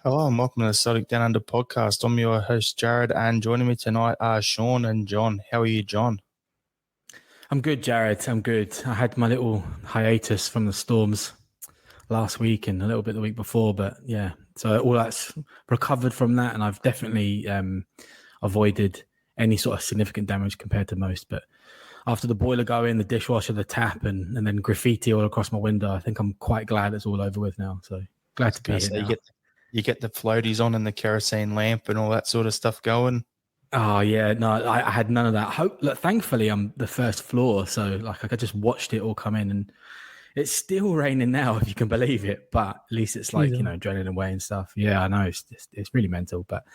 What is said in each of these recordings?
Hello and welcome to the Celtic Down Under podcast. I'm your host, Jarrod, and joining me tonight are Sean and John. How are you, John? I'm good, Jarrod. I'm good. I had my little hiatus from the Storms last week and a little bit the week before, but yeah, so all that's recovered from that, and I've definitely avoided any sort of significant damage compared to most. But after the boiler going, the dishwasher, the tap, and then graffiti all across my window, I think I'm quite glad it's all over with now. So glad to be here now. You get the floaties on and the kerosene lamp and all that sort of stuff going. Oh yeah, no, I had none of that. Look, thankfully, I'm the first floor, so like I just watched it all come in, and it's still raining now, if you can believe it. But at least it's like draining away and stuff. Yeah, I know it's really mental, but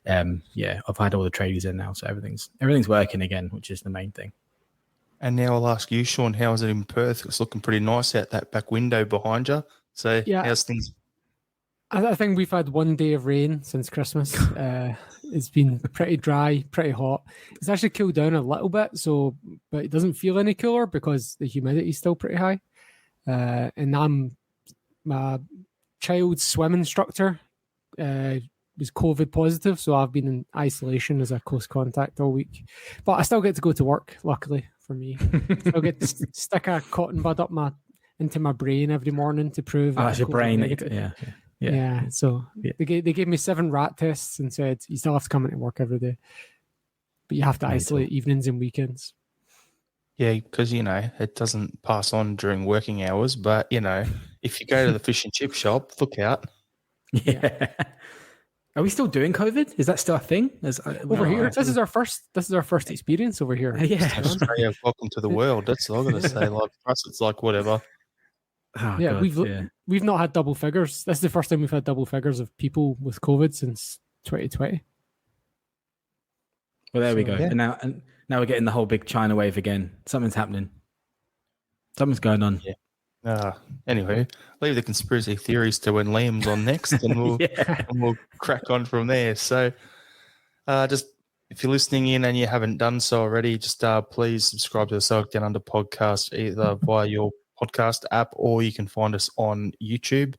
yeah, I've had all the tradies in now, so everything's working again, which is the main thing. And now I'll ask you, Sean, how is it in Perth? It's looking pretty nice out that back window behind you. So yeah, how's things? I think we've had one day of rain since Christmas. It's been pretty dry, pretty hot. It's actually cooled down a little bit, but it doesn't feel any cooler because the humidity is still pretty high. And my child's swim instructor was COVID positive, so I've been in isolation as a close contact all week. But I still get to go to work, luckily for me. I'll get to stick a cotton bud up into my brain every morning to prove. That's your brain, yeah. So they gave me 7 rat tests and said you still have to come into work every day, but you have to isolate evenings and weekends. Yeah, because it doesn't pass on during working hours. But if you go to the fish and chip shop, look out. Yeah. Are we still doing COVID? Is that still a thing? Over here, this is our first experience over here. Yeah, Australia, welcome to the world. That's all I'm gonna say. Like for us, it's like whatever. Oh, yeah, God, we've not had double figures. This is the first time we've had double figures of people with COVID since 2020. Well, there we go. Yeah. And now we're getting the whole big China wave again. Something's happening. Something's going on. Yeah. Anyway, leave the conspiracy theories to when Liam's on next, and we'll crack on from there. So, just if you're listening in and you haven't done so already, just please subscribe to the Celtic Down Under podcast either via your podcast app, or you can find us on YouTube.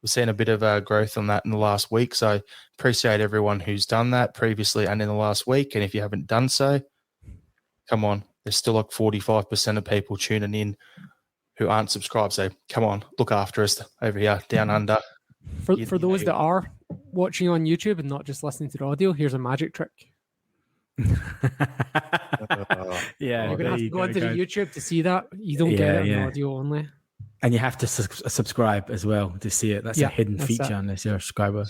We've seen a bit of growth on that in the last week, so appreciate everyone who's done that previously and in the last week. And if you haven't done so, come on, there's still like 45% of people tuning in who aren't subscribed, so come on, look after us over here, Down Under. For those that are watching on YouTube and not just listening to the audio, here's a magic trick. Yeah, you're gonna have to go onto the YouTube to see that. You don't get it on audio only, and you have to subscribe as well to see it. That's a hidden feature unless you're a subscriber.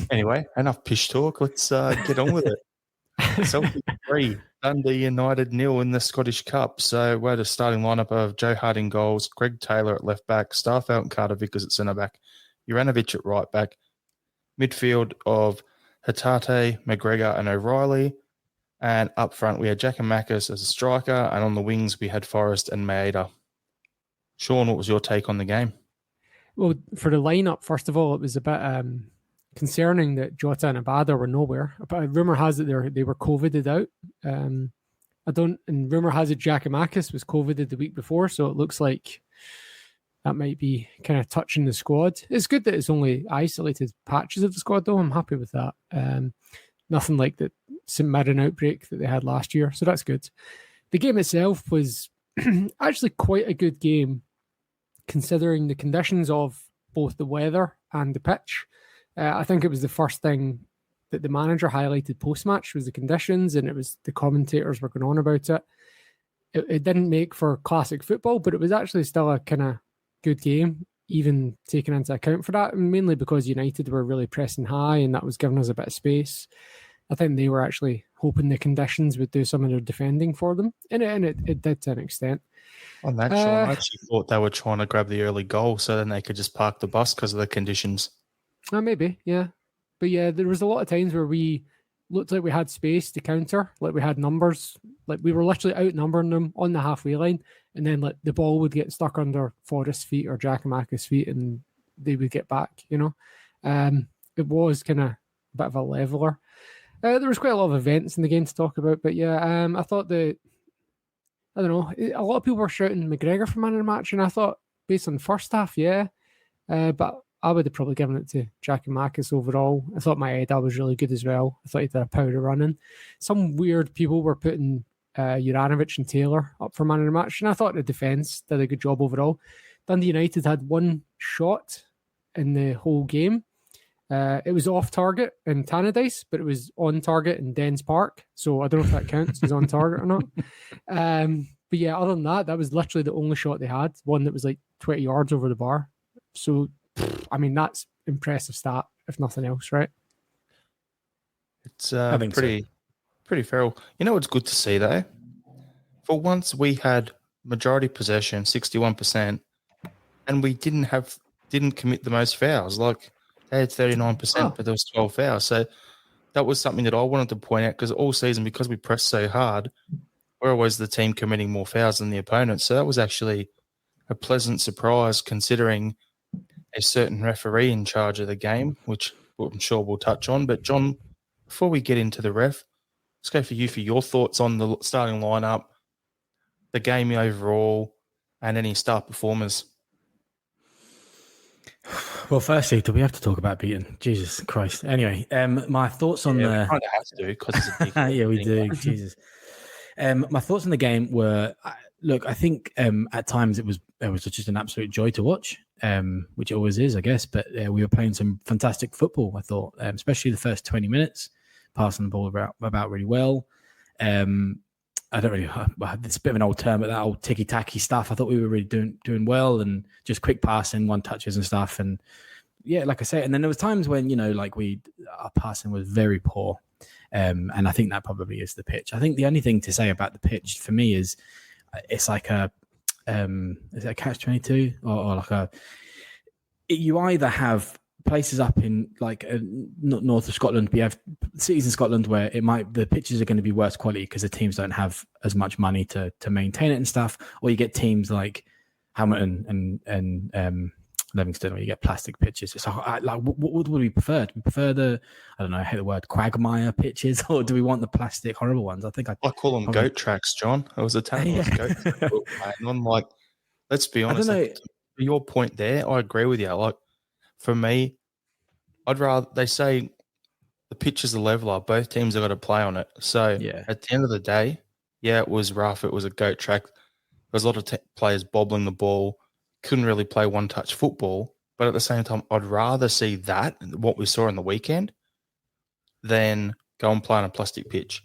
Anyway, enough pish talk. Let's get on with it. Celtic 3, Dundee United 0 in the Scottish Cup. So we had a starting lineup of Joe Hart in goals, Greg Taylor at left back, Starfelt and Carter Vickers at centre back, Juranovic at right back, midfield of Hatate, McGregor and O'Reilly. And up front, we had Giakoumakis as a striker. And on the wings, we had Forrest and Maeda. Sean, what was your take on the game? Well, for the lineup, first of all, it was a bit concerning that Jota and Abada were nowhere. But rumour has it they were COVIDed out. And rumour has it Giakoumakis was COVIDed the week before. So it looks like that might be kind of touching the squad. It's good that it's only isolated patches of the squad, though. I'm happy with that. Nothing like the St Mirren outbreak that they had last year, so that's good. The game itself was actually quite a good game, considering the conditions of both the weather and the pitch. I think it was the first thing that the manager highlighted post-match was the conditions, and it was the commentators were going on about it. It didn't make for classic football, but it was actually still a kind of good game, even taking into account for that, mainly because United were really pressing high and that was giving us a bit of space. I think they were actually hoping the conditions would do some of their defending for them, and it did to an extent. On that, Sean, I actually thought they were trying to grab the early goal so then they could just park the bus because of the conditions. Maybe, yeah. But yeah, there was a lot of times where we looked like we had space to counter, like we had numbers, like we were literally outnumbering them on the halfway line, and then like the ball would get stuck under Forrest's feet or Giakoumakis' feet and they would get back, It was kind of a bit of a leveler. There was quite a lot of events in the game to talk about, but yeah, I thought that, I don't know, a lot of people were shouting McGregor for man of the match, and I thought, based on the first half, yeah, but I would have probably given it to Giakoumakis overall. I thought my Eda was really good as well. I thought he did a powder running. Some weird people were putting Juranovic and Taylor up for man of the match, and I thought the defence did a good job overall. Dundee United had one shot in the whole game. It was off target in Tannadice, but it was on target in Dens Park. So I don't know if that counts as on target or not. But yeah, other than that, that was literally the only shot they had. One that was like 20 yards over the bar. So, I mean, that's impressive stat, if nothing else, right? It's pretty feral. You know what's good to see, though? For once, we had majority possession, 61%, and we didn't commit the most fouls. Like, they had 39%, but there was 12 fouls. So that was something that I wanted to point out, because all season, because we pressed so hard, we're always the team committing more fouls than the opponent. So that was actually a pleasant surprise, considering a certain referee in charge of the game, which I'm sure we'll touch on. But John, before we get into the ref, let's go for your thoughts on the starting lineup, the game overall, and any star performers. Well, firstly, do we have to talk about Beaton? Jesus Christ. Anyway, my thoughts on we kind of have to, because it's a big yeah, we do. Jesus. My thoughts on the game were, look, I think at times it was just an absolute joy to watch, which it always is, I guess. But we were playing some fantastic football, I thought, especially the first 20 minutes, passing the ball about really well. I don't really, it's a bit of an old term, but that old ticky-tacky stuff, I thought we were really doing well, and just quick passing, one touches and stuff. And yeah, like I say, and then there was times when, our passing was very poor. And I think that probably is the pitch. I think the only thing to say about the pitch for me is it's like is it a catch-22 or like you either have places up in like north of Scotland, we have cities in Scotland where the pitches are going to be worse quality because the teams don't have as much money to maintain it and stuff, or you get teams like Hamilton and Livingston where you get plastic pitches. So what would we prefer? Do we prefer I hate the word, quagmire pitches, or do we want the plastic horrible ones? I call them goat tracks, John. I was a talentless goat track. And I'm like, let's be honest, to your point there, I agree with you. Like, for me, I'd rather, they say the pitch is a leveler. Both teams have got to play on it. So at the end of the day, it was rough. It was a goat track. There was a lot of players bobbling the ball. Couldn't really play one-touch football. But at the same time, I'd rather see that, what we saw on the weekend, than go and play on a plastic pitch.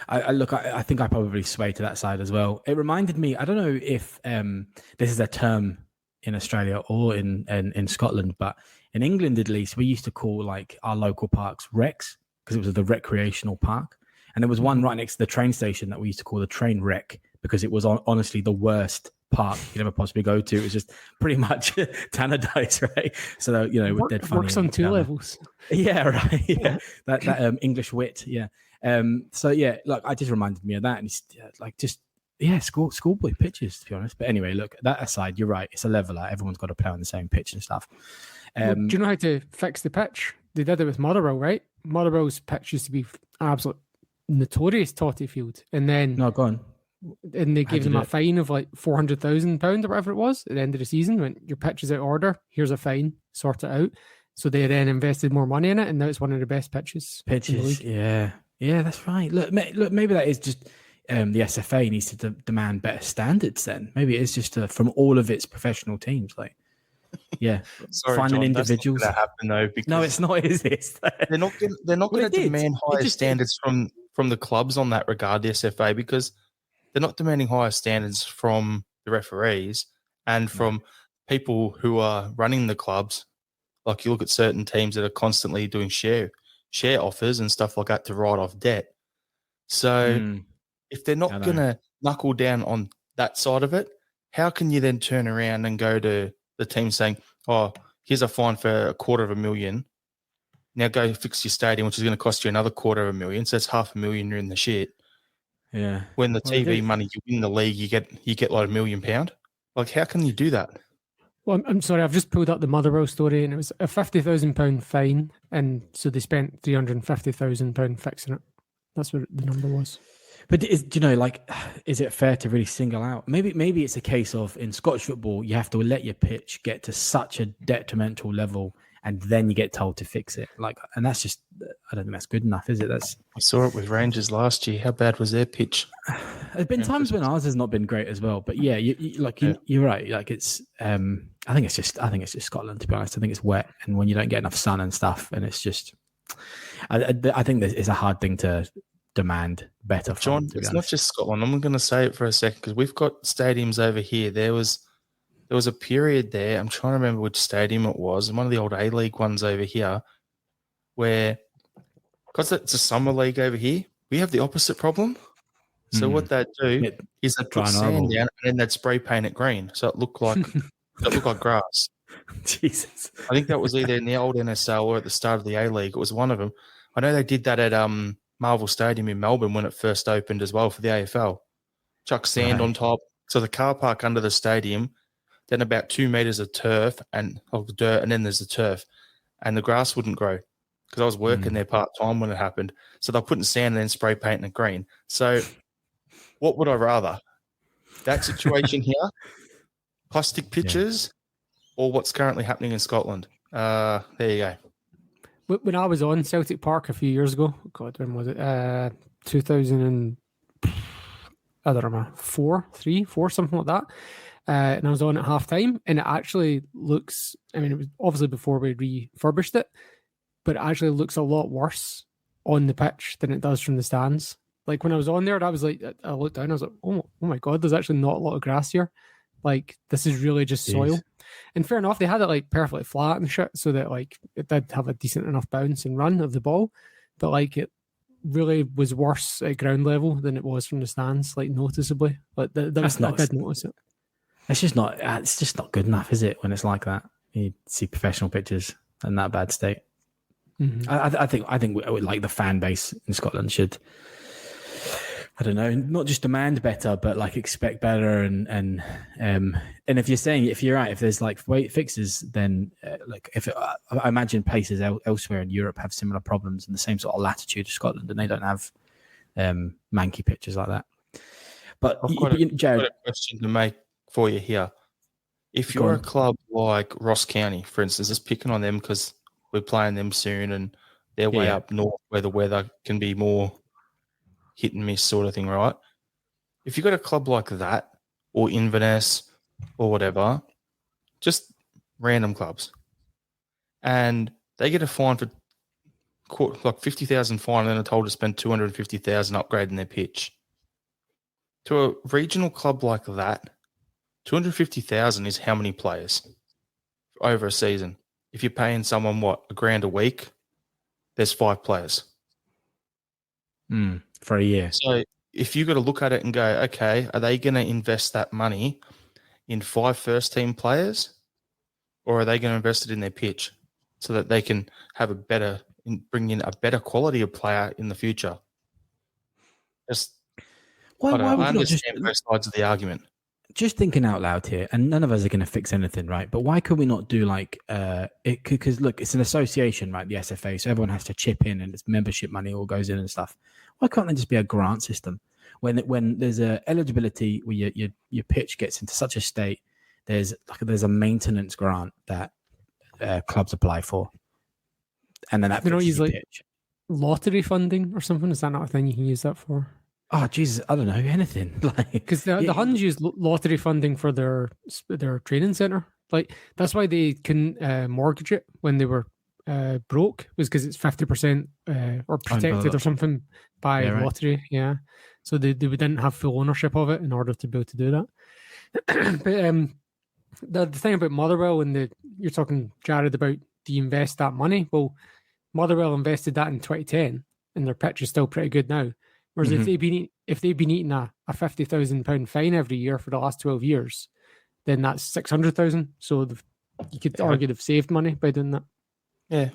I think I probably sway to that side as well. It reminded me, I don't know if this is a term in Australia or in Scotland, but in England at least, we used to call like our local parks recs because it was the recreational park, and there was one right next to the train station that we used to call the train wreck because it was honestly the worst park you could ever possibly go to. It was just pretty much Tannadice, right? So with dead funny works on two levels. Yeah, right. Yeah, that English wit. Yeah. So yeah, like I just reminded me of that, and it's like just. Yeah, schoolboy pitches, to be honest. But anyway, look, that aside, you're right. It's a leveler. Everyone's got to play on the same pitch and stuff. Do you know how to fix the pitch? They did it with Motherwell, right? Motherwell's pitch used to be absolute notorious totty field. And then... No, go on. And they gave them a fine of like £400,000 or whatever it was at the end of the season. When your pitch is out of order, here's a fine, sort it out. So they then invested more money in it, and now it's one of the best pitches. Yeah, that's right. Look, maybe that is just... the SFA needs to demand better standards. Then maybe it's just from all of its professional teams. Like, sorry, finding John, individuals. That's not happen though. Because no, it's not. Is this? They're not going to demand higher standards from the clubs on that regard. The SFA, because they're not demanding higher standards from the referees and from people who are running the clubs. Like, you look at certain teams that are constantly doing share offers and stuff like that to write off debt. So. If they're not going to knuckle down on that side of it, how can you then turn around and go to the team saying, oh, here's a fine for $250,000. Now go fix your stadium, which is going to cost you another $250,000. So that's $500,000 you're in the shit. Yeah. When the TV money, you win the league, you get like £1 million. Like, how can you do that? Well, I'm sorry, I've just pulled up the Motherwell story, and it was a £50,000 fine, and so they spent £350,000 fixing it. That's what the number was. But is it fair to really single out? Maybe it's a case of in Scottish football, you have to let your pitch get to such a detrimental level, and then you get told to fix it. And that's just, I don't think that's good enough, is it? We saw it with Rangers last year. How bad was their pitch? There's been times when ours has not been great as well. But yeah, you're right. It's, I think it's just Scotland, to be honest. I think it's wet, and when you don't get enough sun and stuff, and it's just, I think that it's a hard thing to demand better from. John, it's not just Scotland. I'm going to say it for a second because we've got stadiums over here. There was a period there. I'm trying to remember which stadium it was. One of the old A-League ones over here, where because it's a summer league over here, we have the opposite problem. So what they do is they put sand down and then they'd spray paint it green, so it looked like grass. Jesus, I think that was either in the old NSL or at the start of the A-League. It was one of them. I know they did that at Marvel Stadium in Melbourne when it first opened as well for the AFL. Chuck sand on top. So the car park under the stadium, then about 2 meters of turf and of dirt, and then there's the turf. And the grass wouldn't grow because I was working there part-time when it happened. So they're putting sand and then spray painting it green. So what would I rather? That situation here, plastic pitches, or what's currently happening in Scotland? There you go. When I was on Celtic Park a few years ago, God, when was it? 2000 and I don't know, 4, something like that. And I was on at half time, and it actually looks, I mean, it was obviously before we refurbished it, but it actually looks a lot worse on the pitch than it does from the stands. Like when I was on there, I was like, I looked down, I was like, oh my God, there's actually not a lot of grass here. Like this is really just soil. And fair enough, they had it like perfectly flat and shit, so that like it did have a decent enough bounce and run of the ball, but like it really was worse at ground level than it was from the stands, like noticeably. But I did notice it. It's just not good enough, is it? When it's like that, you see professional pitches in that bad state. Mm-hmm. I think like the fan base in Scotland should, I don't know, not just demand better, but like expect better. And if you're right, if there's like fixes, then I imagine places elsewhere in Europe have similar problems in the same sort of latitude as Scotland, and they don't have manky pitches like that. But Jarrod, I've got a question to make for you here. If you're a club like Ross County, for instance, just picking on them because we're playing them soon and they're way up north where the weather can be more hit and miss sort of thing, right? If you've got a club like that or Inverness or whatever, just random clubs, and they get a fine for like 50,000 fine and then they're told to spend 250,000 upgrading their pitch. To a regional club like that, 250,000 is how many players over a season? If you're paying someone, $1,000 a week, there's 5 players. For a year. So if you've got to look at it and go, okay, are they going to invest that money in 5 first-team players, or are they going to invest it in their pitch so that they can have bring in a better quality of player in the future? I understand both sides of the argument. Just thinking out loud here, and none of us are going to fix anything, right? But why could we not do because look, it's an association, right? The SFA, so everyone has to chip in, and it's membership money all goes in and stuff. Why can't there just be a grant system when there's a eligibility where your pitch gets into such a state? There's a maintenance grant that clubs apply for, and then that use like pitch. Lottery funding or something. Is that not a thing you can use that for? Oh Jesus, I don't know anything. Because the Huns used lottery funding for their training center. Like that's why they couldn't mortgage it when they were broke, was because it's 50% or protected or something by lottery. Yeah, so they didn't have full ownership of it in order to be able to do that. But the thing about Motherwell, and you're talking, Jarrod, about do you invest that money? Well, Motherwell invested that in 2010, and their pitch is still pretty good now. Whereas if they've been eating a £50,000 fine every year for the last 12 years, then that's 600,000. So you could argue they've saved money by doing that. Yeah,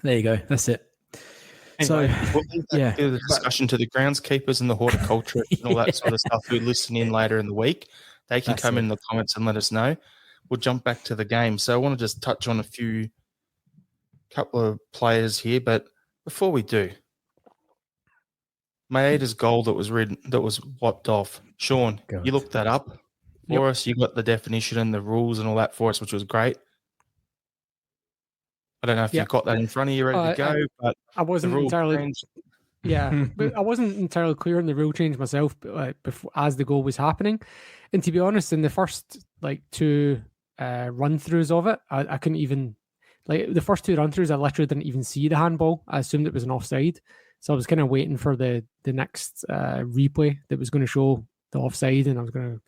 there you go. That's it. Anyway, we'll the discussion to the groundskeepers and the horticulture and all that sort of stuff who listen in later in the week. They can come in the comments and let us know. We'll jump back to the game. So I want to just touch on a couple of players here, but before we do, Maeda's goal that was wiped off. Sean, God. you looked that up for us. You got the definition and the rules and all that for us, which was great. I don't know if you've got that in front of you ready to go, but I wasn't entirely. changed. Yeah, but I wasn't entirely clear on the rule change myself, before, as the goal was happening. And to be honest, in the first two run throughs of it, I couldn't even the first two run throughs. I literally didn't even see the handball. I assumed it was an offside, so I was kind of waiting for the next replay that was going to show the offside, and I was going to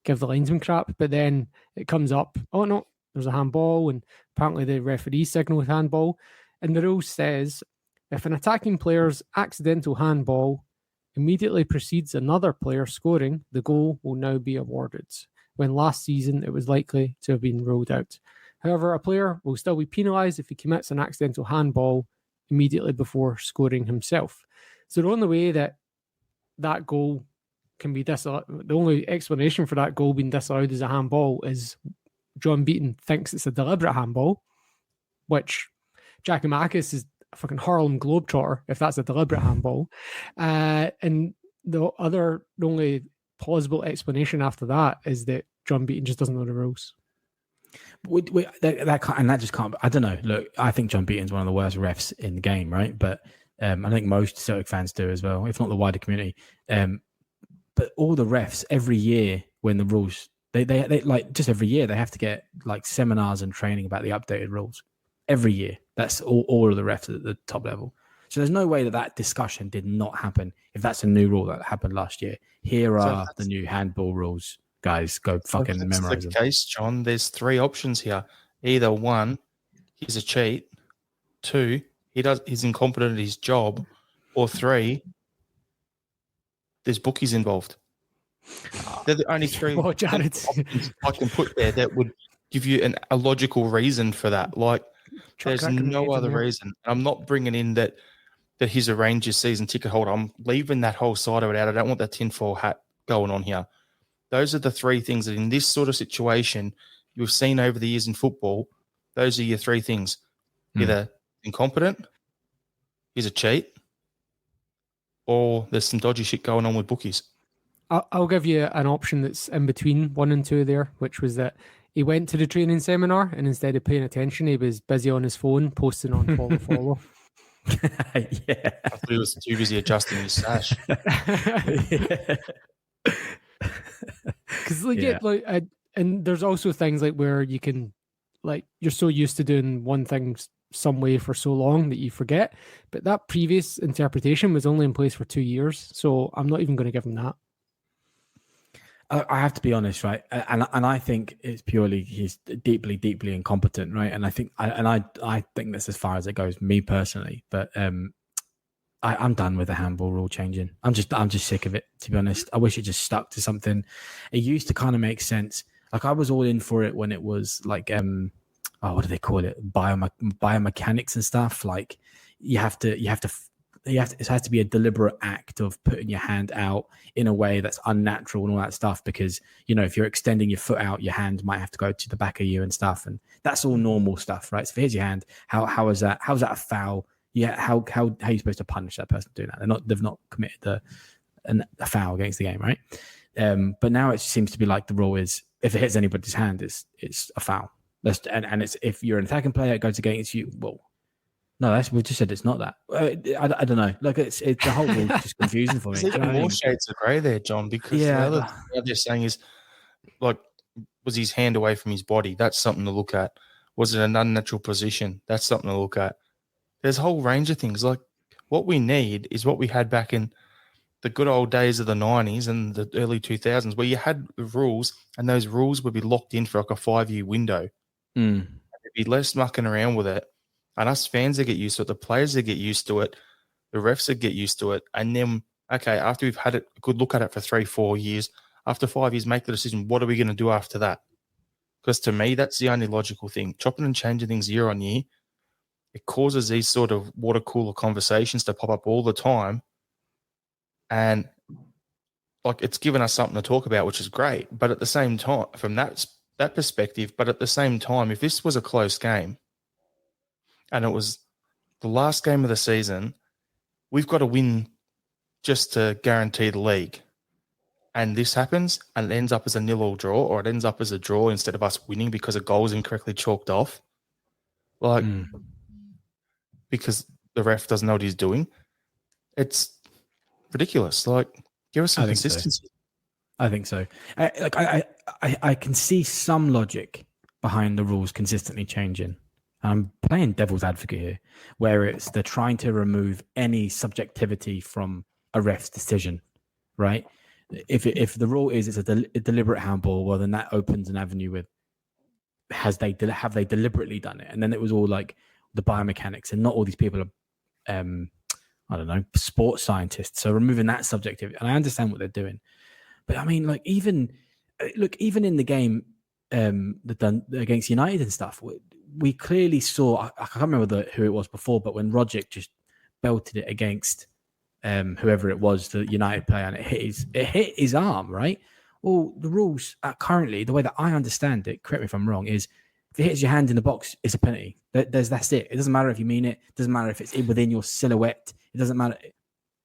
give the linesman crap. But then it comes up, oh no, there's a handball, and apparently the referee signaled handball, and the rule says, if an attacking player's accidental handball immediately precedes another player scoring, the goal will now be awarded, when last season it was likely to have been ruled out. However, a player will still be penalised if he commits an accidental handball immediately before scoring himself. So the only way that goal can be disallowed, the only explanation for that goal being disallowed as a handball is John Beaton thinks it's a deliberate handball, which Giakoumakis is a fucking Harlem Globetrotter if that's a deliberate handball. And the only plausible explanation after that is that John Beaton just doesn't know the rules. That just can't. I don't know. Look, I think John Beaton's one of the worst refs in the game, right? But I think most Celtic fans do as well, if not the wider community. But all the refs every year when the rules, they like just every year they have to get like seminars and training about the updated rules every year. That's all of the refs at the top level. So there's no way that discussion did not happen if that's a new rule that happened last year. Here are the new handball rules. Guys, go fucking memorize them. That's the case, John. There's three options here. Either one, he's a cheat. Two, he's incompetent at his job. Or three, there's bookies involved. They're the only three options I can put there that would give you a logical reason for that. Like, there's no other reason. I'm not bringing in that he's a Rangers season ticket holder. I'm leaving that whole side of it out. I don't want that tinfoil hat going on here. Those are the three things that in this sort of situation you've seen over the years in football. Those are your three things. Either incompetent, he's a cheat, or there's some dodgy shit going on with bookies. I'll give you an option that's in between 1 and 2 there, which was that he went to the training seminar and instead of paying attention, he was busy on his phone posting on follow. Yeah. I thought he was too busy adjusting his sash. Because and there's also things like where you can, like, you're so used to doing one thing some way for so long that you forget. But that previous interpretation was only in place for 2 years, so I'm not even going to give him that. I have to be honest, right? And I think it's purely he's deeply, deeply incompetent, right? And I think I think that's as far as it goes, me personally. But I'm done with the handball rule changing. I'm just sick of it, to be honest. I wish it just stuck to something. It used to kind of make sense. Like, I was all in for it when it was like what do they call it? Biomechanics and stuff. Like, it has to be a deliberate act of putting your hand out in a way that's unnatural and all that stuff, because, you know, if you're extending your foot out, your hand might have to go to the back of you and stuff, and that's all normal stuff, right? So here's your hand. How is that a foul? Yeah, how are you supposed to punish that person doing that? They've not committed a foul against the game, right? But now it seems to be like the rule is if it hits anybody's hand, it's a foul. And it's if you're an attacking player, it goes against you. Well, no, we just said it's not that. I don't know. Like, it's the whole rule is just confusing for me. There's even more shades of grey there, John, because the other thing they're saying is, like, was his hand away from his body? That's something to look at. Was it an unnatural position? That's something to look at. There's a whole range of things. Like, what we need is what we had back in the good old days of the 90s and the early 2000s, where you had the rules, and those rules would be locked in for like a 5-year window. There'd be less mucking around with it. And us fans that get used to it, the players that get used to it, the refs that get used to it. And then, okay, after we've had a good look at it for 3-4 years, after 5 years, make the decision, what are we going to do after that? Because to me, that's the only logical thing. Chopping and changing things year on year, it causes these sort of water cooler conversations to pop up all the time. And, like, it's given us something to talk about, which is great. But at the same time, from that perspective, but at the same time, if this was a close game, and it was the last game of the season, we've got to win just to guarantee the league. And this happens, and it ends up as a 0-0 draw, or it ends up as a draw instead of us winning because a goal is incorrectly chalked off. Like, because the ref doesn't know what he's doing. It's ridiculous. Like, give us some consistency. I think so. I can see some logic behind the rules consistently changing. I'm playing devil's advocate here, where they're trying to remove any subjectivity from a ref's decision, right? If the rule is it's a deliberate handball, well, then that opens an avenue with have they deliberately done it? And then it was all like the biomechanics, and not all these people are, I don't know, sports scientists. So removing that subjectivity, and I understand what they're doing, but I mean, like even in the game against United and stuff, we clearly saw. I can't remember who it was before, but when Rogic just belted it against whoever it was, the United player, and it hit his arm, right? Well, the rules currently, the way that I understand it, correct me if I'm wrong, is if it hits your hand in the box, it's a penalty. That's it. It doesn't matter if you mean it. It doesn't matter if it's within your silhouette. It doesn't matter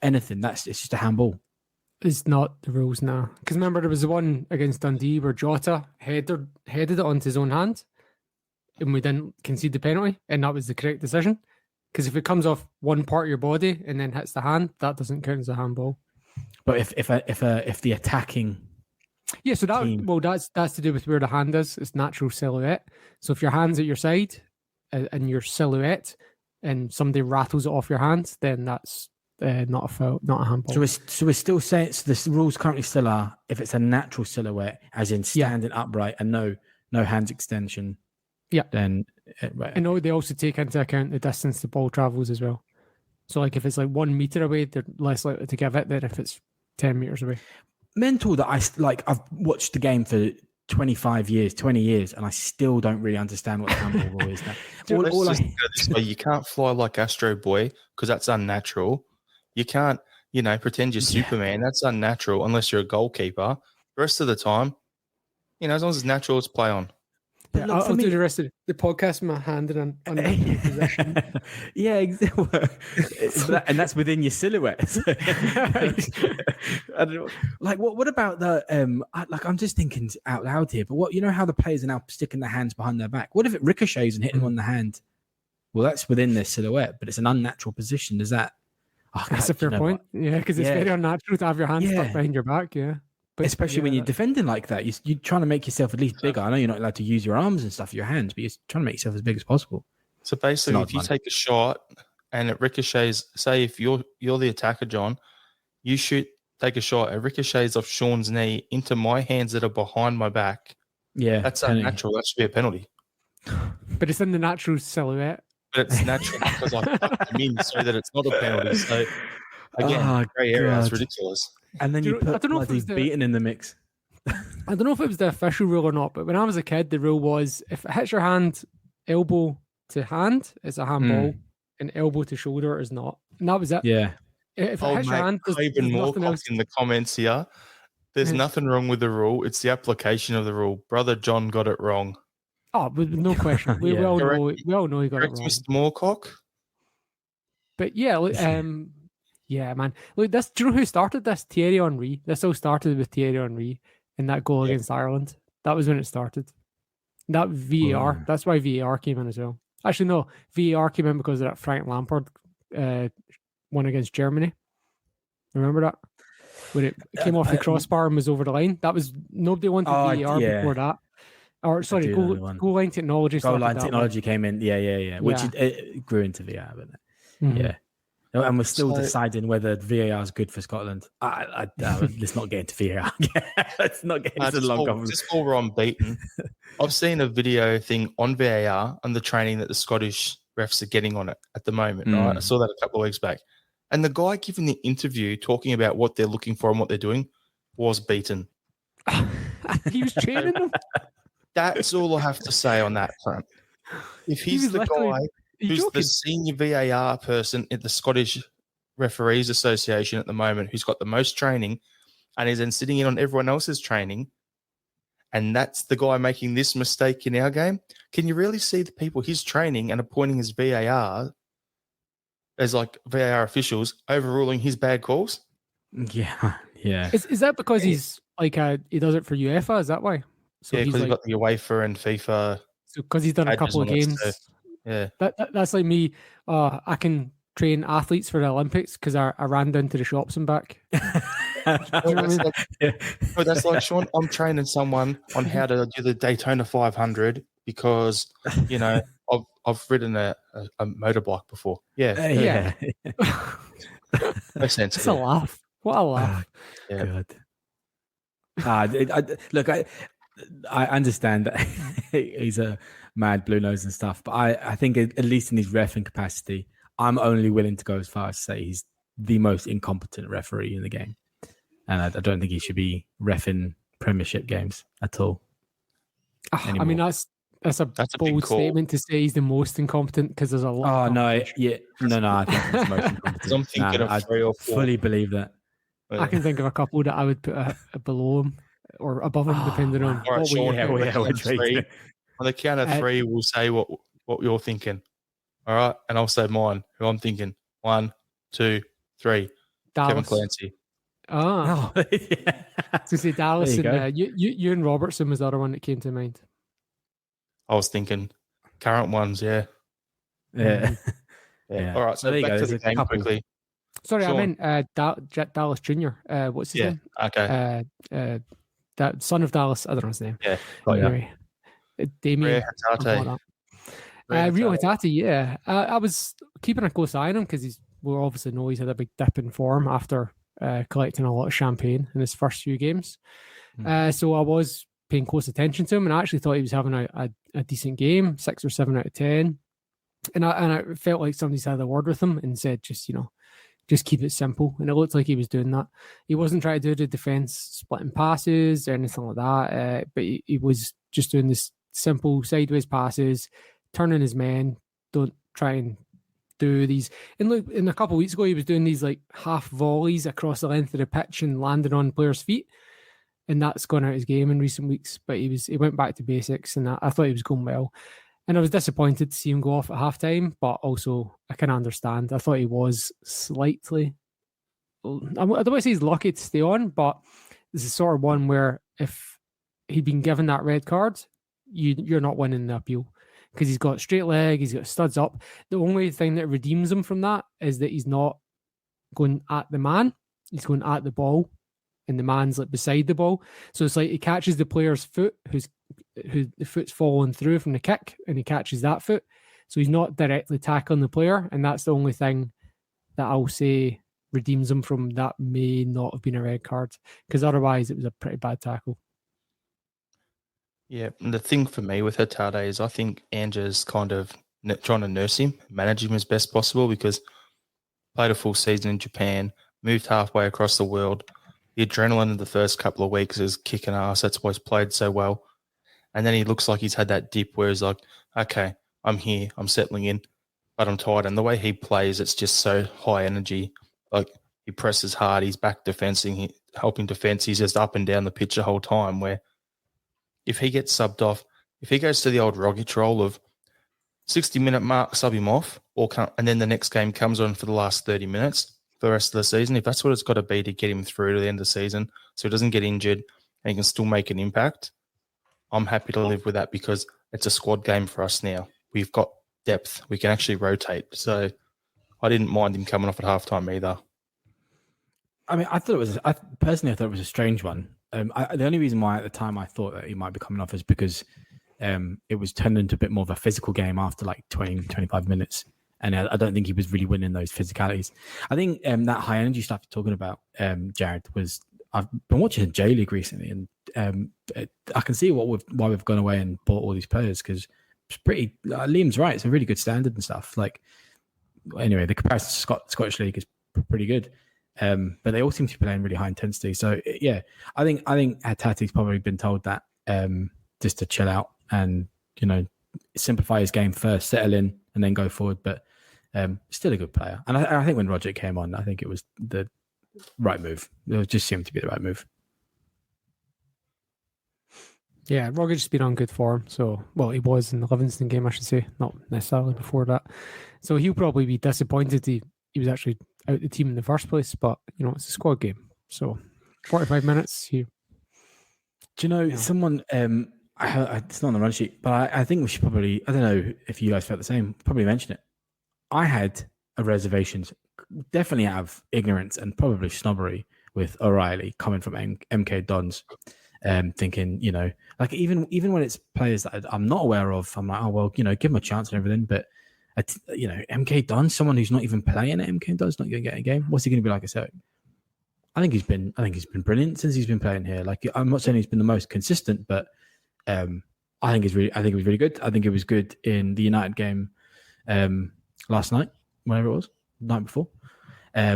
anything. It's just a handball. It's not the rules now. Because remember, there was the one against Dundee where Jota headed it onto his own hand, and we didn't concede the penalty, and that was the correct decision. Because if it comes off one part of your body and then hits the hand, that doesn't count as a handball. But if the attacking so that's to do with where the hand is. It's natural silhouette. So if your hand's at your side and your silhouette, and somebody rattles it off your hand, then that's not a foul, not a handball. So we're still saying the rules currently still are if it's a natural silhouette, as in standing upright and no hands extension. Yeah. Then right. And they also take into account the distance the ball travels as well. So like if it's like 1 meter away, they're less likely to give it than if it's 10 meters away. Mental that I've watched the game for 20 years, and I still don't really understand what the handball rule is now. You can't fly like Astro Boy because that's unnatural. You can't, pretend you're Superman. That's unnatural unless you're a goalkeeper. The rest of the time, as long as it's natural, it's play on. Yeah, I'll do the rest of the podcast with my hand in an unnatural position. Yeah, exactly. And that's within your silhouette. I don't know. Like, what about the I'm just thinking out loud here. But how the players are now sticking their hands behind their back? What if it ricochets and hit them on the hand? Well, that's within their silhouette, but it's an unnatural position. Is that? That's a fair point. Yeah, because it's very unnatural to have your hands stuck behind your back. Yeah. But especially when you're defending like that, you're trying to make yourself at least bigger. I know you're not allowed to use your arms and stuff, your hands, but you're trying to make yourself as big as possible. So basically, if you take a shot and it ricochets, say if you're the attacker, John, you take a shot, it ricochets off Sean's knee into my hands that are behind my back. Yeah, that's unnatural. That should be a penalty. But it's in the natural silhouette. But it's natural because I tucked them in so that it's not a penalty. So again, grey area is ridiculous. And then you put bloody beating in the mix. I don't know if it was the official rule or not, but when I was a kid, the rule was if it hits your hand, elbow to hand, it's a handball, and elbow to shoulder is not. And that was it. Yeah. If it hits your hand, there's even more nothing else. In the comments here. There's nothing wrong with the rule. It's the application of the rule. Brother John got it wrong. Oh, with no question. We all know he got it wrong. Mr. Moorcock. But yeah, man. Look, do you know who started this? Thierry Henry. This all started with Thierry Henry in that goal against Ireland. That was when it started. That VAR. That's why VAR came in as well. Actually, no. VAR came in because of that Frank Lampard one against Germany. Remember that? When it came off the crossbar and was over the line. That was nobody wanted VAR before that. Or sorry, goal line technology. Goal line technology came in. Yeah. Which it grew into VAR, but yeah. And we're still deciding whether VAR is good for Scotland. Let's not get into VAR. Let's not get into the long conversation. Just while we're on beaten, I've seen a video thing on VAR on the training that the Scottish refs are getting on it at the moment. Right? I saw that a couple of weeks back. And the guy giving the interview talking about what they're looking for and what they're doing was beaten. He was training them? That's all I have to say on that front. If he's the guy who's the senior VAR person at the Scottish Referees Association at the moment, who's got the most training and is then sitting in on everyone else's training, and that's the guy making this mistake in our game, can you really see the people he's training and appointing as VAR, as like VAR officials, overruling his bad calls? Yeah, yeah. Is that because he's like he does it for UEFA? Is that why? So yeah, he's because like, you've got the UEFA and FIFA so because he's done a badges couple of on it. games. So, yeah. That's like me. I can train athletes for the Olympics because I ran down to the shops and back. You know what I mean? That's like Sean. I'm training someone on how to do the Daytona 500 because I've ridden a motorbike before. Yeah, no sense. It's a laugh. What a laugh. Yeah. Good. Look, I understand that he's a mad Bluenose and stuff, but I think at least in his reffing capacity, I'm only willing to go as far as to say he's the most incompetent referee in the game. And I don't think he should be reffing Premiership games at all. I mean, that's a bold statement to say he's the most incompetent because there's a lot. Oh, no. I think he's the most incompetent. I'm thinking of 3 or 4. I fully believe that. I can think of a couple that I would put below him or above him, depending on all right, what Sean, on the count of 3, we'll say what you're thinking. All right, and I'll say mine. Who I'm thinking. 1, 2, 3. Dallas. Kevin Clancy. Oh, yeah. So say Dallas and you and Robertson was the other one that came to mind. I was thinking current ones, yeah. Yeah. All right, so back to the game quickly. Sorry, Sean. I meant Dallas Jr. What's his name? Okay. That son of Dallas. I don't know his name. Yeah. Anyway, Damien. Rio Hatate, yeah. I was keeping a close eye on him because we obviously know he's had a big dip in form after collecting a lot of champagne in his first few games. So I was paying close attention to him, and I actually thought he was having a decent game, 6 or 7 out of 10. And I felt like somebody's had a word with him and said, just keep it simple. And it looked like he was doing that. He wasn't trying to do the defense splitting passes or anything like that, but he was just doing this simple sideways passes, turning his men. Don't try and do these. And look, in a couple of weeks ago, he was doing these like half volleys across the length of the pitch and landing on players' feet. And that's gone out of his game in recent weeks. But he went back to basics, and I thought he was going well. And I was disappointed to see him go off at halftime, but also I can understand. I thought he was slightly, I don't want to say he's lucky to stay on, but this is sort of one where if he'd been given that red card, you're not winning the appeal because he's got straight leg, he's got studs up. The only thing that redeems him from that is that he's not going at the man, he's going at the ball, and the man's like beside the ball. So it's like he catches the player's foot who the foot's falling through from the kick, and he catches that foot. So he's not directly tackling the player, and that's the only thing that I'll say redeems him from that may not have been a red card, because otherwise it was a pretty bad tackle. Yeah, and the thing for me with Hatate is I think Ange's kind of trying to nurse him, manage him as best possible, because played a full season in Japan, moved halfway across the world. The adrenaline of the first couple of weeks is kicking ass. That's why he's played so well. And then he looks like he's had that dip where he's like, okay, I'm here, I'm settling in, but I'm tired. And the way he plays, it's just so high energy. Like, he presses hard, he's back defensing, helping defense. He's just up and down the pitch the whole time, where if he gets subbed off, if he goes to the old Rogic role of 60-minute mark, sub him off, and then the next game comes on for the last 30 minutes for the rest of the season, if that's what it's got to be to get him through to the end of the season so he doesn't get injured and he can still make an impact, I'm happy to live with that, because it's a squad game for us now. We've got depth. We can actually rotate. So I didn't mind him coming off at halftime either. I mean, I personally thought it was a strange one. The only reason why at the time I thought that he might be coming off is because it was turned into a bit more of a physical game after like 20, 25 minutes. And I don't think he was really winning those physicalities. I think that high energy stuff you're talking about, Jarrod, was I've been watching J League recently, and I can see why we've gone away and bought all these players, because it's pretty. Liam's right; it's a really good standard and stuff. Like, anyway, the comparison to Scottish League is pretty good, but they all seem to be playing really high intensity. So yeah, I think Hatate's probably been told that just to chill out and simplify his game first, settle in, and then go forward. But still a good player, and I think when Rogic came on, I think it was the right move. It just seemed to be the right move. Yeah, Rogic's been on good form. So, well, he was in the Livingston game, I should say, not necessarily before that. So he'll probably be disappointed he was actually out the team in the first place. But it's a squad game, so 45 minutes. Do you know someone? It's not on the run sheet, but I think we should probably. I don't know if you guys felt the same. Probably mention it. I had a reservations, definitely out of ignorance and probably snobbery, with O'Reilly coming from MK Dons, thinking, like even when it's players that I'm not aware of, I'm like, oh well, give him a chance and everything. But MK Dons, someone who's not even playing at MK Dons, not going to get a game. What's he going to be like at Celtic? I think he's been brilliant since he's been playing here. Like, I'm not saying he's been the most consistent, but I think it was really good. I think it was good in the United game last night, whenever it was, the night before. I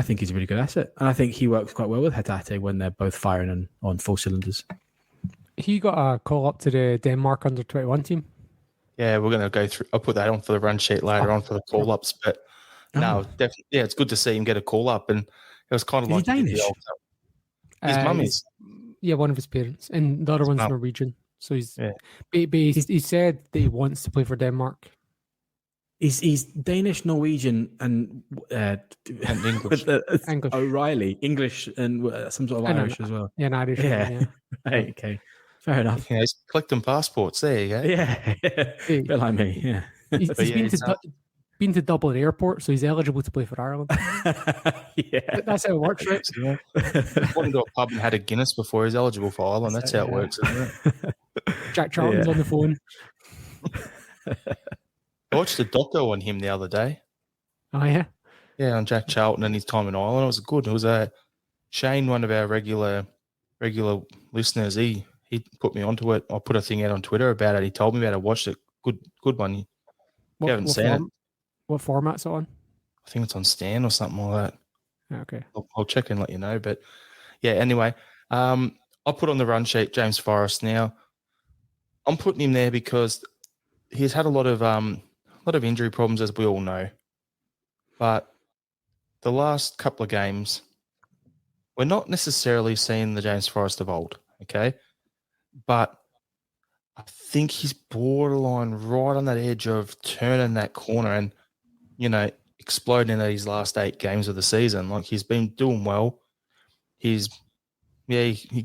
think he's a really good asset, and I think he works quite well with Hatate when they're both firing on full cylinders. He got a call up to the Denmark under-21 team. Yeah, we're going to go through. I'll put that on for the run sheet later on for the call-ups, but no, definitely, it's good to see him get a call-up, and it was kind of like Danish. His mum is. Yeah, one of his parents, and the other one's Norwegian. So he said that he wants to play for Denmark. He's Danish, Norwegian, and English. English. O'Reilly, English, and some sort of Irish as well. Yeah, Irish. Yeah. Right, okay, fair enough. Yeah, he's collecting passports. There you go. Yeah, a bit like me. Yeah, he's been to Dublin Airport, so he's eligible to play for Ireland. Yeah, that's how it works, right? Yeah. Went into a pub and had a Guinness before he's eligible for Ireland. That's how it works, isn't it? Jack Charlton's on the phone. I watched a doco on him the other day. Oh, yeah? Yeah, on Jack Charlton and his time in Ireland. It was good. It was Shane, one of our regular listeners. He put me onto it. I put a thing out on Twitter about it. He told me about it. I watched it. Good one. You haven't seen it. What format's it on? I think it's on Stan or something like that. Okay. I'll check and let you know. But yeah, anyway, I'll put on the run sheet James Forrest now. I'm putting him there because he's had a lot of injury problems, as we all know. But the last couple of games, we're not necessarily seeing the James Forrest of old, okay? But I think he's borderline right on that edge of turning that corner and, exploding at his last 8 games of the season. Like, he's been doing well. He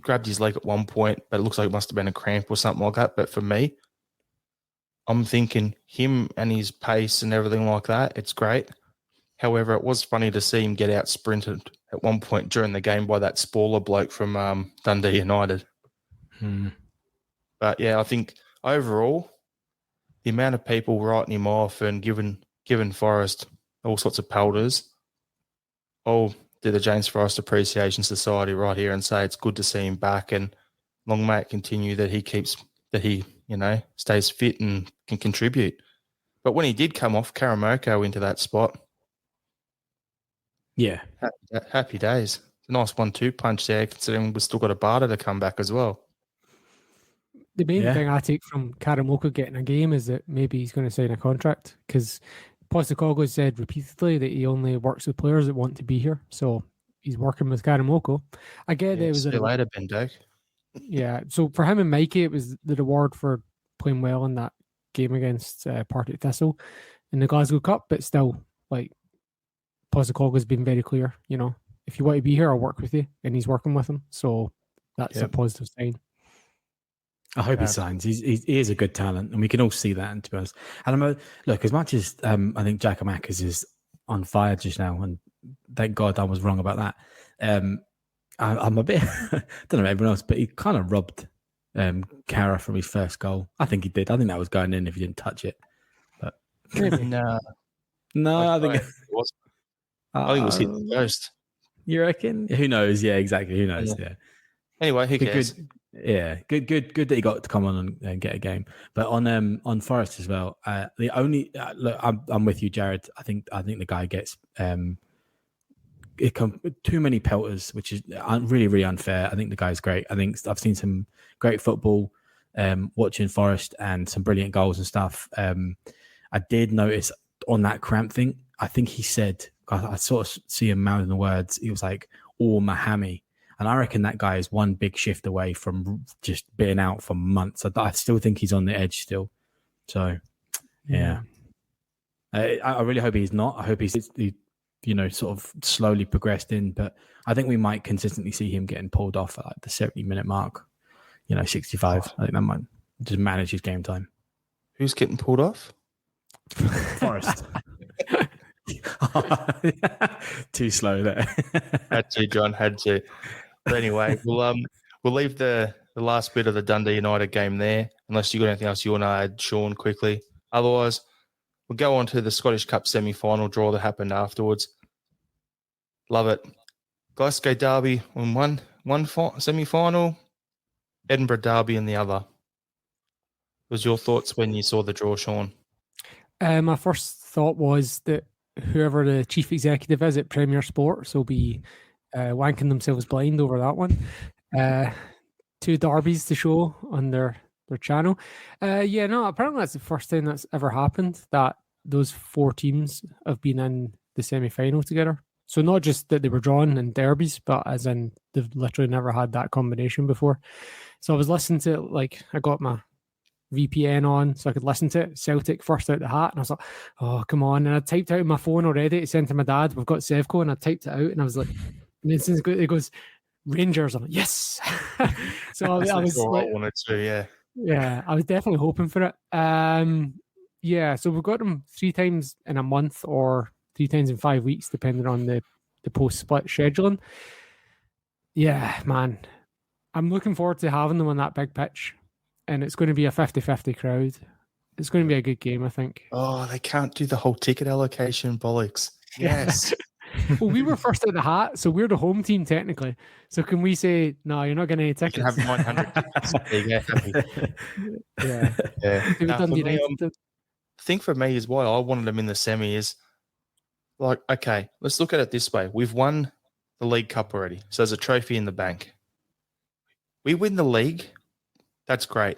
grabbed his leg at one point, but it looks like it must have been a cramp or something like that. But for me, I'm thinking him and his pace and everything like that, it's great. However, it was funny to see him get out sprinted at one point during the game by that Spaller bloke from Dundee United. But yeah, I think overall, the amount of people writing him off and giving Forrest all sorts of pelters, I'll do the James Forrest Appreciation Society right here and say it's good to see him back, and long may it continue that he stays fit and can contribute. But when he did come off Karamoko into that spot, yeah, happy days. A nice 1-2 punch there, considering we've still got a Barter to come back as well. The main thing I take from Karamoko getting a game is that maybe he's going to sign a contract, because Postecoglou said repeatedly that he only works with players that want to be here. So he's working with Karamoko. I get it was see you later, Ben Doak. Yeah, so for him and Mikey, it was the reward for playing well in that game against Partick Thistle in the Glasgow Cup. But still, like, Postecoglou's been very clear. If you want to be here, I'll work with you, and he's working with him. So that's a positive sign. I hope he signs. He is a good talent, and we can all see that. And to be honest, and look, as much as I think Giakoumakis is on fire just now, and thank God I was wrong about that. I'm a bit, I don't know about everyone else, but he kind of robbed Cara from his first goal. I think he did. I think that was going in if he didn't touch it. But no, I think it was. I think it was hitting the post. You reckon? Who knows? Yeah, exactly. Who knows? Yeah. Anyway, who cares? Good that he got to come on and get a game. But on Forrest as well. The only look, I'm with you, Jarrod. I think the guy gets too many pelters, which is really, really unfair. I think the guy's great. I think I've seen some great football watching Forrest and some brilliant goals and stuff. I did notice on that cramp thing, I think he said, I sort of see him mouthing the words. He was like, "Oh, Mahami." And I reckon that guy is one big shift away from just being out for months. I still think he's on the edge still. So, yeah. I really hope he's not. I hope he's sort of slowly progressed in, but I think we might consistently see him getting pulled off at like the 70-minute mark. 65. I think that might just manage his game time. Who's getting pulled off? Forrest. Too slow there. Had to, John. Had to. But anyway, we'll leave the last bit of the Dundee United game there, unless you got anything else you want to add, Sean, quickly. Otherwise, we'll go on to the Scottish Cup semi-final draw that happened afterwards. Love it. Glasgow Derby in one semi-final, Edinburgh Derby in the other. What was your thoughts when you saw the draw, Sean? My first thought was that whoever the chief executive is at Premier Sports will be wanking themselves blind over that one. 2 derbies to show on their channel. Apparently that's the first time that's ever happened, that those 4 teams have been in the semi-final together. So not just that they were drawn in derbies, but as in they've literally never had that combination before. So I was listening to it, like I got my VPN on so I could listen to it. Celtic first out the hat, and I was like, oh, come on. And I typed out my phone already to send to my dad, we've got Sevco, and I typed it out, and I was like, and then since it goes Rangers, I'm like, yes. So I was like, I wanted to, yeah. Yeah, I was definitely hoping for it. So we've got them 3 times in a month or 3 times in 5 weeks, depending on the post-split scheduling. Yeah, man. I'm looking forward to having them on that big pitch. And it's going to be a 50-50 crowd. It's going to be a good game, I think. Oh, they can't do the whole ticket allocation bollocks. Yes. Well, we were first out the hat, so we're the home team technically. So can we say, no, you're not getting any tickets? You can have 900 tickets. There you go, happy. Yeah. Now, the thing for me is why I wanted them in the semi is, like, okay, let's look at it this way. We've won the League Cup already, so there's a trophy in the bank. We win the league, that's great.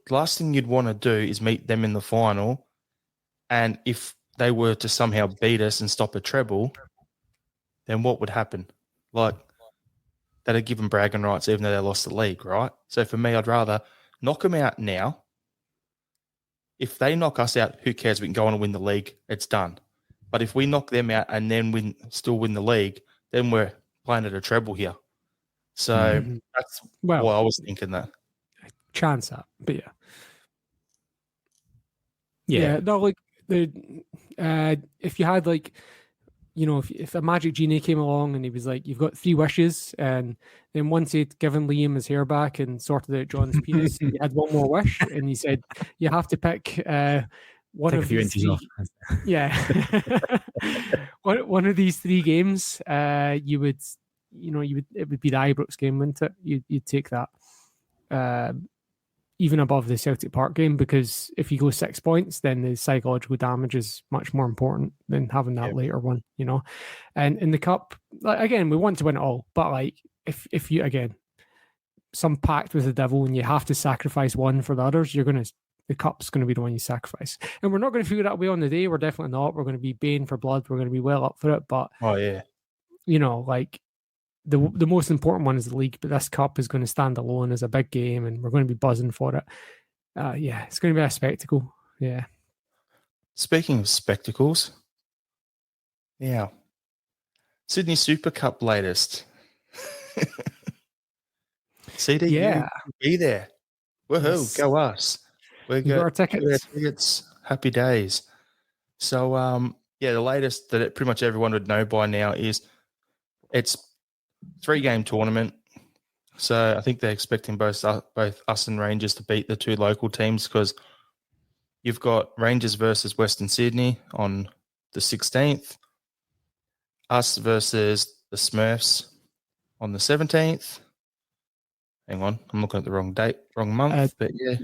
The last thing you'd want to do is meet them in the final, and if they were to somehow beat us and stop a treble, then what would happen? Like, that'd give them bragging rights even though they lost the league, right? So for me, I'd rather knock them out now. If they knock us out, who cares? We can go on and win the league. It's done. But if we knock them out and then still win the league, then we're playing at a treble here. So that's why I was thinking that. Chance up, but no, like if you had like, if a magic genie came along and he was like, you've got 3 wishes, and then once he'd given Liam his hair back and sorted out John's penis, he had one more wish, and he said you have to pick one of these 3. One of these 3 games. It would be the Ibrox game, wouldn't it? You'd take that. Even above the Celtic Park game, because if you go 6 points, then the psychological damage is much more important than having that later one, And in the cup, like, again, we want to win it all, but like if you, again, some pact with the devil and you have to sacrifice one for the others, the cup's going to be the one you sacrifice. And we're not going to figure that way on the day. We're definitely not. We're going to be baying for blood. We're going to be well up for it. But like, the most important one is the league, but this cup is going to stand alone as a big game, and we're going to be buzzing for it. It's going to be a spectacle. Yeah. Speaking of spectacles, Sydney Super Cup latest. CD, you be there. Woohoo, yes. Go us. We got our tickets. Happy days. So, the latest that pretty much everyone would know by now is it's 3-game tournament. So I think they're expecting both us and Rangers to beat the 2 local teams, because you've got Rangers versus Western Sydney on the 16th, us versus the Smurfs on the 17th. Hang on, I'm looking at the wrong month, but yeah.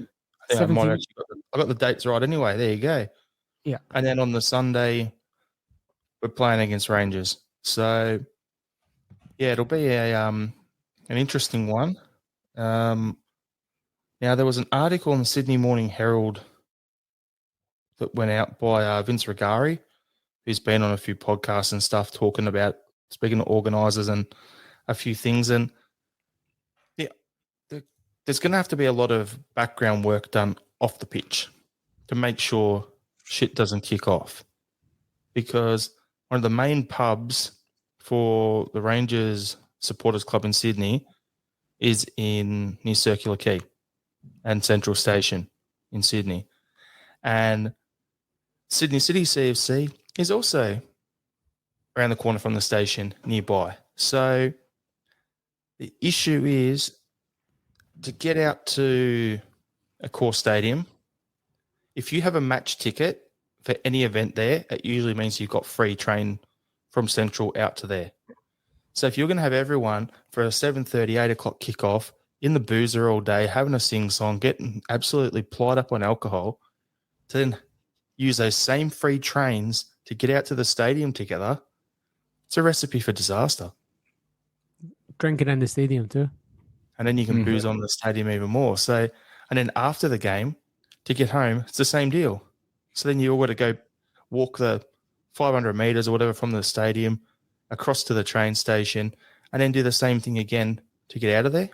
I think I might actually I got the dates right anyway. There you go. Yeah. And then on the Sunday, we're playing against Rangers. So it'll be an interesting one. Now, there was an article in the Sydney Morning Herald that went out by Vince Rigari, who's been on a few podcasts and stuff, speaking to organisers and a few things. And there's going to have to be a lot of background work done off the pitch to make sure shit doesn't kick off. because one of the main pubs for the Rangers Supporters Club in Sydney is in near Circular Quay and Central Station in Sydney. And Sydney City CFC is also around the corner from the station nearby. So the issue is to get out to a core stadium. If you have a match ticket for any event there, it usually means you've got free train from Central out to there. So if you're going to have everyone for a 7:30, 8 o'clock kickoff in the boozer all day, having a sing-song, getting absolutely plied up on alcohol, to then use those same free trains to get out to the stadium together, it's a recipe for disaster. Drinking in the stadium too. And then you can booze on the stadium even more. So, and then after the game, to get home, it's the same deal. So then you all got to go walk the 500 meters or whatever from the stadium across to the train station and then do the same thing again to get out of there.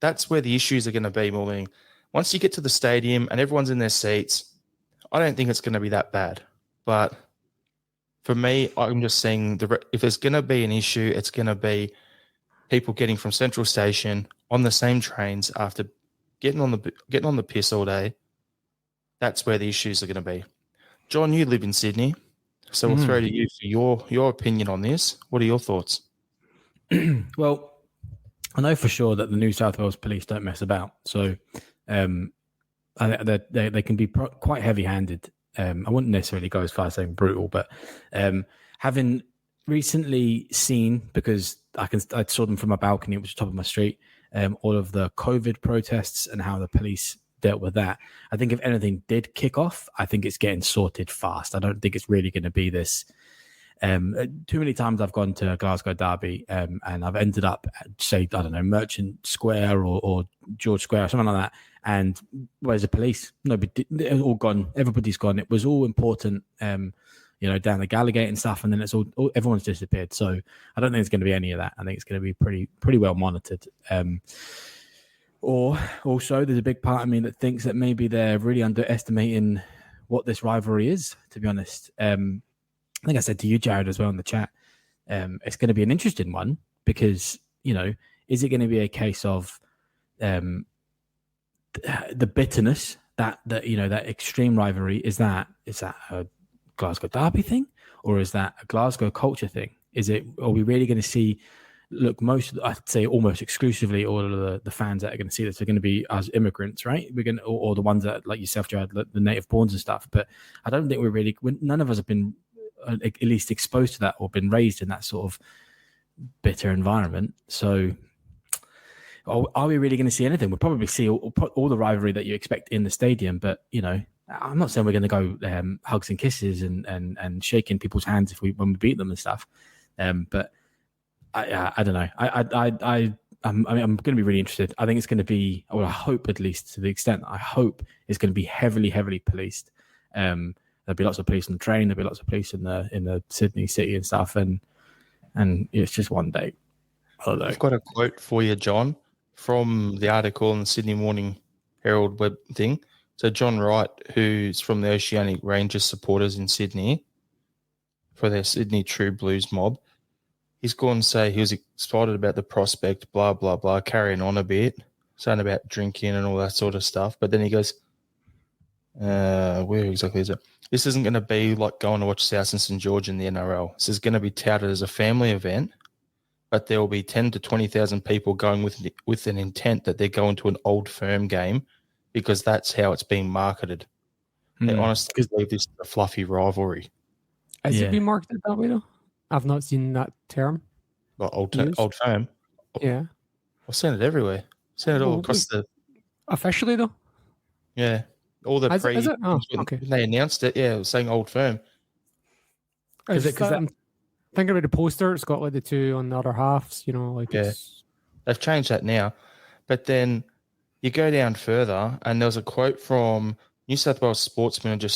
That's where the issues are going to be more than once you get to the stadium and everyone's in their seats. I don't think it's going to be that bad. But for me, I'm just saying if there's going to be an issue, it's going to be people getting from Central Station on the same trains after getting on the piss all day. That's where the issues are going to be. John, you live in Sydney, so we'll throw to you for your opinion on this. What are your thoughts? Well, I know for sure that the New South Wales police don't mess about, so they can be quite heavy-handed. I wouldn't necessarily go as far as saying brutal, but having recently seen, because I saw them from my balcony, which was top of my street, all of the COVID protests and how the police dealt with that. I think if anything did kick off, I think it's getting sorted fast. I don't think it's really going to be this. Too many times I've gone to Glasgow Derby and I've ended up at, say, I don't know, Merchant Square or George Square or something like that. And where's the police? Nobody, they're all gone. Everybody's gone. It was all important, down the Gallagate and stuff. And then it's all everyone's disappeared. So I don't think it's going to be any of that. I think it's going to be pretty well monitored. Or also there's a big part of me that thinks that maybe they're really underestimating what this rivalry is, to be honest. I think I said to you, Jarrod, as well in the chat, it's going to be an interesting one because, is it going to be a case of the bitterness that extreme rivalry? Is that a Glasgow Derby thing, or is that a Glasgow culture thing? Are we really going to see? Look, I'd say almost exclusively all of the fans that are going to see this are going to be us immigrants, right? We're going to, or the ones that, like yourself, Jarrod, the native borns and stuff. But I don't think none of us have been at least exposed to that or been raised in that sort of bitter environment. So are we really going to see anything? We'll probably see all the rivalry that you expect in the stadium, but I'm not saying we're going to go hugs and kisses and shaking people's hands when we beat them and stuff. But I don't know. I'm going to be really interested. I think it's going to be, or I hope at least to the extent I hope it's going to be heavily, heavily policed. There'll be lots of police on the train. There'll be lots of police in the Sydney city and stuff. And it's just one day. I don't know. I've got a quote for you, John, from the article in the Sydney Morning Herald web thing. So John Wright, who's from the Oceanic Rangers supporters in Sydney for their Sydney True Blues mob, he's going to say he was excited about the prospect, blah, blah, blah, carrying on a bit, saying about drinking and all that sort of stuff. But then he goes, where exactly is it? This isn't going to be like going to watch South and St. George in the NRL. This is going to be touted as a family event, but there will be 10 to 20,000 people going with an intent that they're going to an Old Firm game because that's how it's being marketed. They honestly believe this is a fluffy rivalry. Has it been marketed that way, though? I've not seen that term. Like Old Firm? Yeah. I've seen it everywhere. I've seen it all across the... Officially, though? Yeah. All the is it? Oh, okay. When they announced it, it was saying Old Firm. I'm thinking about the poster. It's got like the two on the other halves, They've changed that now. But then you go down further, and there was a quote from New South Wales Sports Minister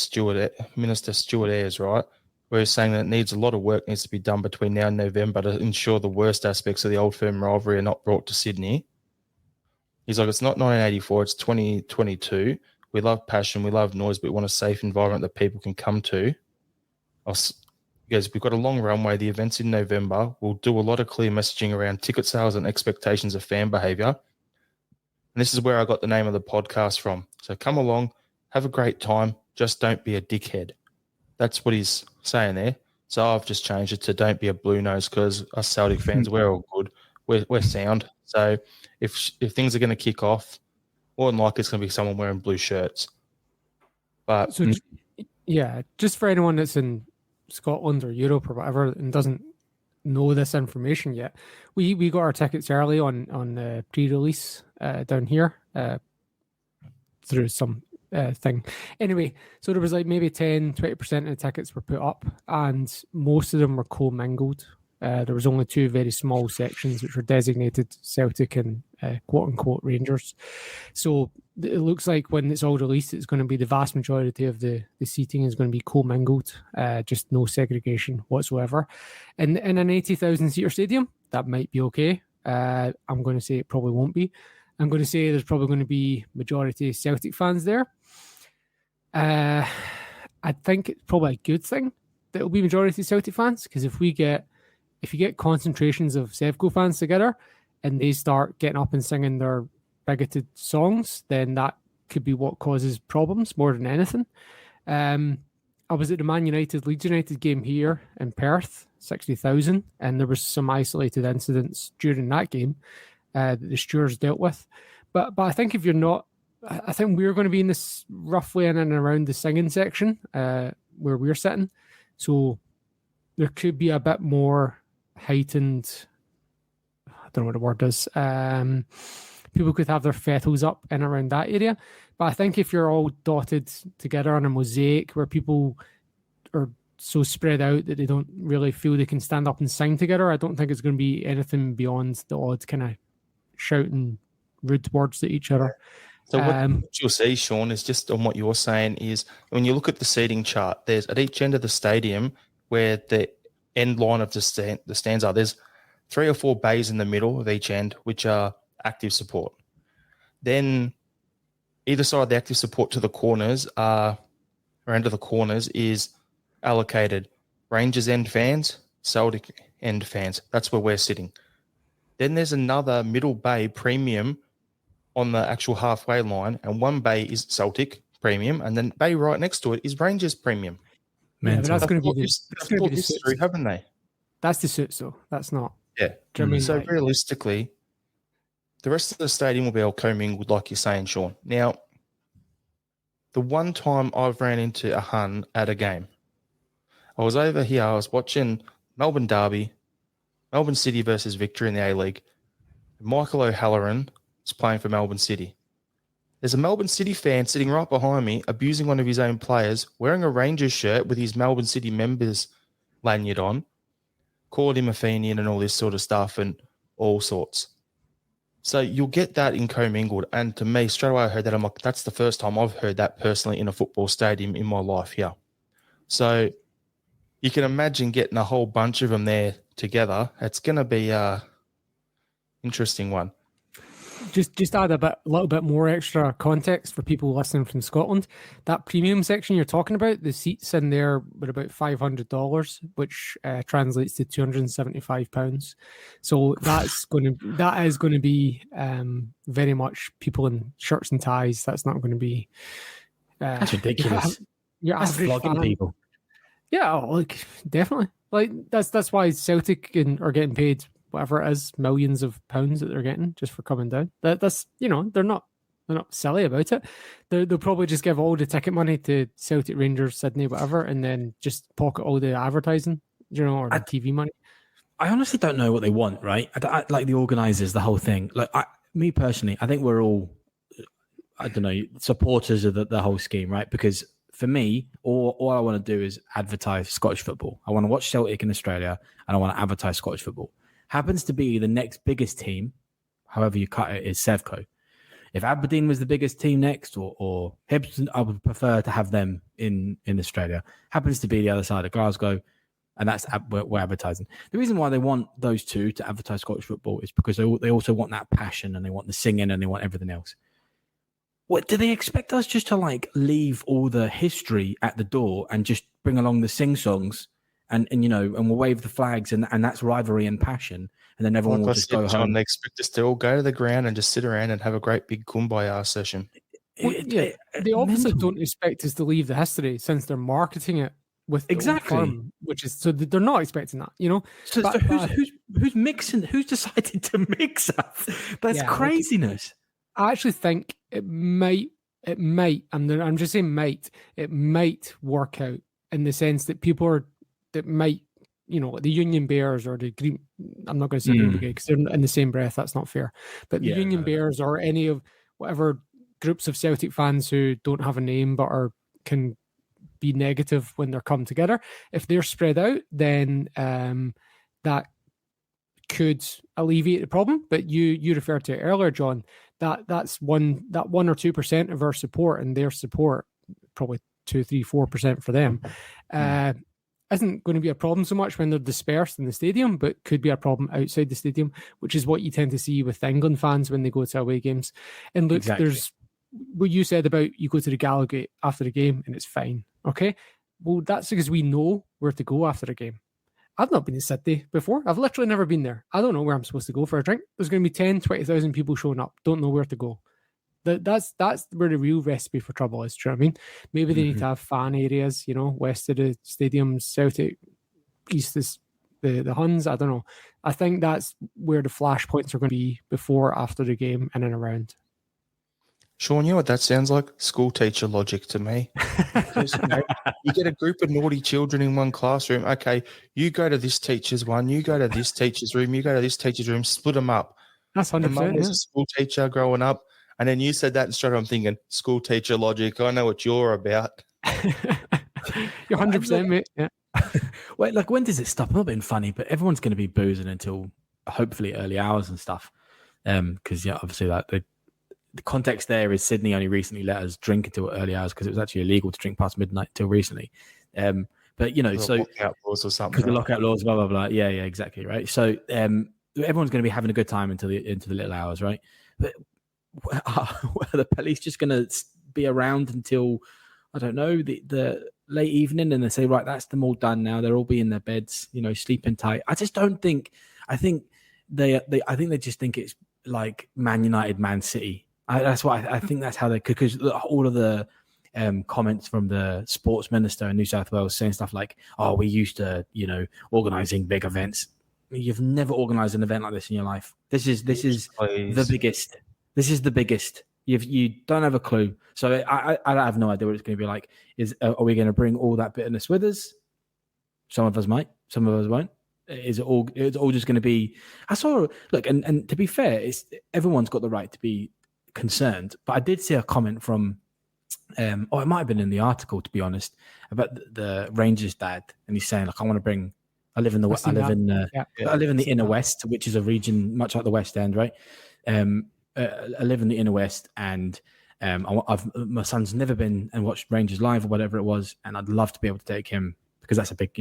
Stuart Ayres, right, where he's saying that a lot of work needs to be done between now and November to ensure the worst aspects of the Old Firm rivalry are not brought to Sydney. He's like, it's not 1984, it's 2022. We love passion, we love noise, but we want a safe environment that people can come to. He goes, we've got a long runway. The event's in November. We'll do a lot of clear messaging around ticket sales and expectations of fan behaviour. And this is where I got the name of the podcast from. So come along, have a great time. Just don't be a dickhead. That's what he's saying there. So I've just changed it to don't be a Bluenose, because us Celtic fans, we're all good. We're sound. So if things are going to kick off, more than likely it's going to be someone wearing blue shirts. But So, yeah, just for anyone that's in Scotland or Europe or whatever and doesn't know this information yet, we got our tickets early on pre-release down here through some thing. Anyway, so there was like maybe 10-20% of the tickets were put up, and most of them were co-mingled. There was only two very small sections which were designated Celtic and quote-unquote Rangers. So it looks like when it's all released, it's going to be the vast majority of the seating is going to be co-mingled, just no segregation whatsoever. And in an 80,000-seater stadium, that might be okay. I'm going to say it probably won't be. I'm going to say there's probably going to be majority Celtic fans there. I think it's probably a good thing that it'll be majority Celtic fans, because if you get concentrations of Sevco fans together and they start getting up and singing their bigoted songs, then that could be what causes problems more than anything. I was at the Man United Leeds United game here in Perth, 60,000, and there was some isolated incidents during that game that the stewards dealt with. But I think if you're not, I think we're going to be in this roughly in and around the singing section where we're sitting. So there could be a bit more heightened, I don't know what the word is. People could have their fettles up in around that area. But I think if you're all dotted together on a mosaic where people are so spread out that they don't really feel they can stand up and sing together, I don't think it's going to be anything beyond the odd kind of shouting rude words at each other. So what you'll see, Sean, is just on what you're saying is when you look at the seating chart, there's at each end of the stadium where the end line of the stands are, there's 3 or 4 bays in the middle of each end, which are active support. Then either side of the active support to the corners or end of the corners is allocated Rangers end fans, Celtic end fans. That's where we're sitting. Then there's another middle bay premium on the actual halfway line, and one bay is Celtic premium, and then bay right next to it is Rangers premium. Man, that's going to be the history, haven't they? That's the suits, though. That's not. Yeah. Do you know what I mean? So realistically, the rest of the stadium will be all commingled, like you're saying, Sean. Now, the one time I've ran into a Hun at a game, I was over here. I was watching Melbourne Derby, Melbourne City versus Victory in the A-League. Michael O'Halloran is playing for Melbourne City. There's a Melbourne City fan sitting right behind me, abusing one of his own players, wearing a Rangers shirt with his Melbourne City members lanyard on, called him a Fenian and all this sort of stuff and all sorts. So you'll get that in commingled. And to me, straight away I heard that. I'm like, that's the first time I've heard that personally in a football stadium in my life here. So you can imagine getting a whole bunch of them there together. It's going to be an interesting one. Just add a little bit more extra context for people listening from Scotland. That premium section you're talking about, the seats in there were about $500, which translates to £275. So that is going to be very much people in shirts and ties. That's not going to be. That's ridiculous. That's flogging fan. people. Yeah, like definitely. Like that's why Celtic are getting paid whatever it is, millions of pounds that they're getting just for coming down. That's they're not silly about it. They'll probably just give all the ticket money to Celtic, Rangers, Sydney, whatever, and then just pocket all the advertising, or the TV money. I honestly don't know what they want, right? I like the organisers, the whole thing. Like me personally, I think we're all, I don't know, supporters of the whole scheme, right? Because for me, all I want to do is advertise Scottish football. I want to watch Celtic in Australia, and I want to advertise Scottish football. Happens to be the next biggest team, however you cut it, is Sevco. If Aberdeen was the biggest team next, or Hibs, I would prefer to have them in Australia. Happens to be the other side of Glasgow, and that's we're advertising. The reason why they want those two to advertise Scottish football is because they also want that passion, and they want the singing, and they want everything else. What do they expect us just to leave all the history at the door and just bring along the sing-songs and we'll wave the flags and that's rivalry and passion. And then everyone will just go home. John, they expect us to all go to the ground and just sit around and have a great big kumbaya session. They obviously don't expect us to leave the history since they're marketing it with exactly firm, which is so they're not expecting that, So, who's mixing? Who's decided to mix that? That's craziness. I actually think it might. I'm just saying might. It might work out in the sense that people might, the Union Bears or the Green. I'm not going to say Green Brigade because they're in the same breath. That's not fair. But the Union Bears or any of whatever groups of Celtic fans who don't have a name but can be negative when they're come together. If they're spread out, then that could alleviate the problem. But you referred to it earlier, John. That's 1 or 2% of our support, and their support probably 2, 3, 4% for them. Isn't going to be a problem so much when they're dispersed in the stadium, but could be a problem outside the stadium, which is what you tend to see with England fans when they go to away games. And look, there's what you said about you go to the Gallowgate after the game and it's fine. Okay. Well, that's because we know where to go after a game. I've not been to Sydney before. I've literally never been there. I don't know where I'm supposed to go for a drink. There's going to be 10, 20,000 people showing up. Don't know where to go. That's where the real recipe for trouble is. Do you know what I mean? Maybe they need to have fan areas, west of the stadium, Celtic, east is the Huns. I don't know. I think that's where the flashpoints are going to be before, after the game, in and around. Sean, you know what that sounds like? School teacher logic to me. Because, you get a group of naughty children in one classroom. Okay, you go to this teacher's one, you go to this teacher's room, you go to this teacher's room, split them up. That's 100%. Mum was a school teacher growing up, and then you said that, and straight I'm thinking, school teacher logic, I know what you're about. You're 100%, mate. Yeah. Wait, when does it stop? I'm not being funny, but everyone's going to be boozing until hopefully early hours and stuff. Because, obviously the context there is Sydney only recently let us drink until early hours because it was actually illegal to drink past midnight until recently. But so lockout laws or something. Because the lockout laws, blah blah blah. Yeah, exactly, right. So everyone's going to be having a good time into the little hours, right? But are the police just going to be around until, I don't know, the late evening, and they say, right, that's them all done now. They'll all be in their beds, sleeping tight. I just don't think. I think they just think it's like Man United, Man City. That's why I think that's how they could, because all of the comments from the sports minister in New South Wales saying stuff like, "Oh, we used to, organising big events." You've never organised an event like this in your life. This is the biggest. This is the biggest. You don't have a clue. So I have no idea what it's going to be like. Are we going to bring all that bitterness with us? Some of us might. Some of us won't. It's all just going to be. And to be fair, everyone's got the right to be concerned, but I did see a comment from it might have been in the article, to be honest, about the Rangers dad, and he's saying, I want to bring, I live in the inner west, which is a region much like the West End, right? I live in the inner west, and my son's never been and watched Rangers live or whatever it was, and I'd love to be able to take him, because that's a big,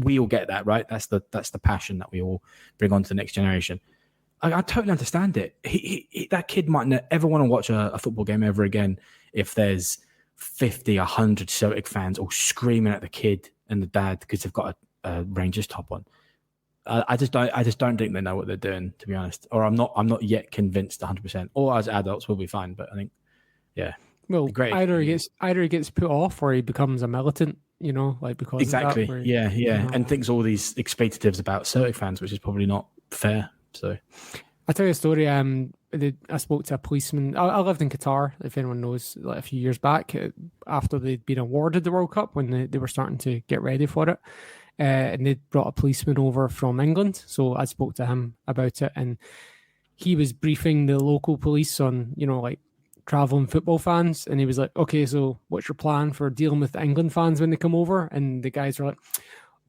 we all get that, right? That's the passion that we all bring on to the next generation. I totally understand it. That kid might not ever want to watch a football game ever again if there's 50, 100 Celtic fans all screaming at the kid and the dad because they've got a Rangers top on. I just don't think they know what they're doing, to be honest. Or I'm not yet convinced 100%. Or as adults, we'll be fine. But I think, well, either he gets put off or he becomes a militant. Because exactly, of that, and thinks all these expectatives about Celtic fans, which is probably not fair. So, I'll tell you a story. I spoke to a policeman. I lived in Qatar, if anyone knows, a few years back, after they'd been awarded the World Cup, when they were starting to get ready for it. And they'd brought a policeman over from England. So I spoke to him about it, and he was briefing the local police on, traveling football fans. And he was like, okay, so what's your plan for dealing with England fans when they come over? And the guys were like,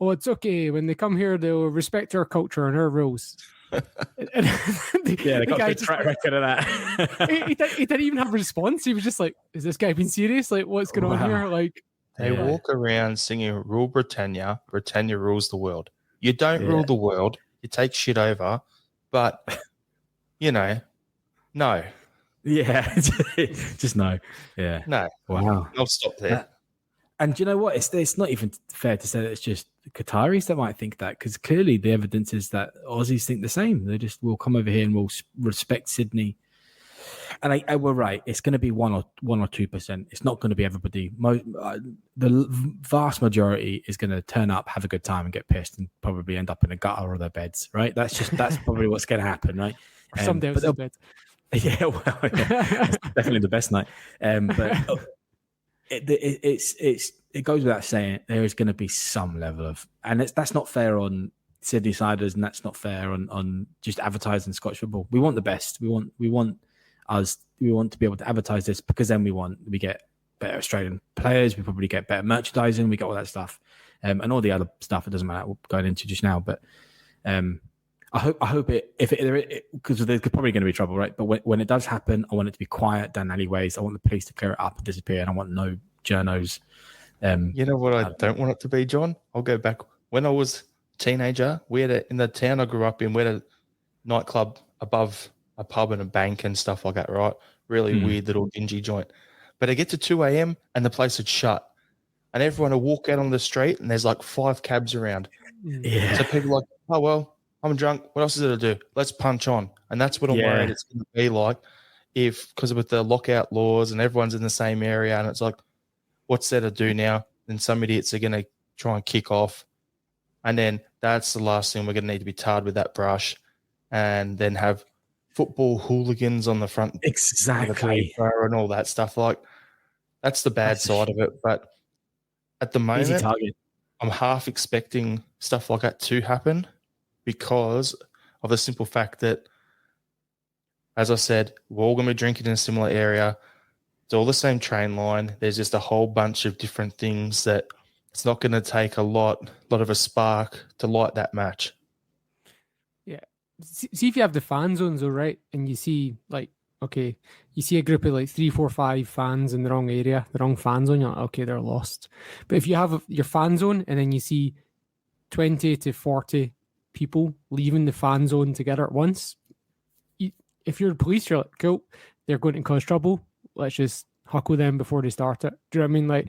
oh, it's okay. When they come here, they'll respect our culture and our rules. They got a good track record of that. he didn't even have a response. He was just like, is this guy being serious? Like, what's going on here? They walk around singing Rule Britannia, Britannia rules the world. You don't rule the world, you take shit over, but no. Yeah, just no. Yeah. No. Wow. I'll stop there. And do you know what? It's not even fair to say that it's just Qataris that might think that, because clearly the evidence is that Aussies think the same. They just will come over here and will respect Sydney. And we're right. It's going to be 1 or 2%. It's not going to be everybody. The vast majority is going to turn up, have a good time, and get pissed, and probably end up in a gutter or their beds. Right? That's probably what's going to happen. Right? Some days in bed. Yeah, well, it's definitely the best night. But it goes without saying there is going to be some level of, and that's not fair on Sydney siders, and that's not fair on just advertising Scottish football. We want the best. We want to be able to advertise this, because then we get better Australian players. We probably get better merchandising. We get all that stuff, and all the other stuff. It doesn't matter. We're going into just now, but I hope it, because there's probably going to be trouble, right? But when it does happen, I want it to be quiet down alleyways. I want the police to clear it up and disappear, and I want no journos. You know what I don't want it to be, John? I'll go back. When I was a teenager, in the town I grew up in, we had a nightclub above a pub and a bank and stuff like that, right? Really weird little dingy joint. But I get to 2 a.m. and the place would shut. And everyone will walk out on the street and there's like 5 cabs around. Yeah. So people are like, oh, well, I'm drunk. What else is there to do? Let's punch on. And that's what I'm worried it's going to be like, because with the lockout laws and everyone's in the same area, and it's like, what's there to do now? And some idiots are going to try and kick off. And then that's the last thing. We're going to need to be tarred with that brush, and then have football hooligans on the front. Exactly. And all that stuff. Like, that's the bad side of it. But at the moment, I'm half expecting stuff like that to happen, because of the simple fact that, as I said, we're all going to be drinking in a similar area. It's all the same train line. There's just a whole bunch of different things that it's not going to take a lot of a spark to light that match. Yeah. See if you have the fan zones, all right, and you see, like, okay, you see a group of like 3, 4, 5 fans in the wrong area, the wrong fan zone, you're like, okay, they're lost. But if you have your fan zone and then you see 20 to 40 people leaving the fan zone together at once, if you're the police, you're like, cool, they're going to cause trouble. Let's just huckle them before they start it. Do you know what I mean? Like,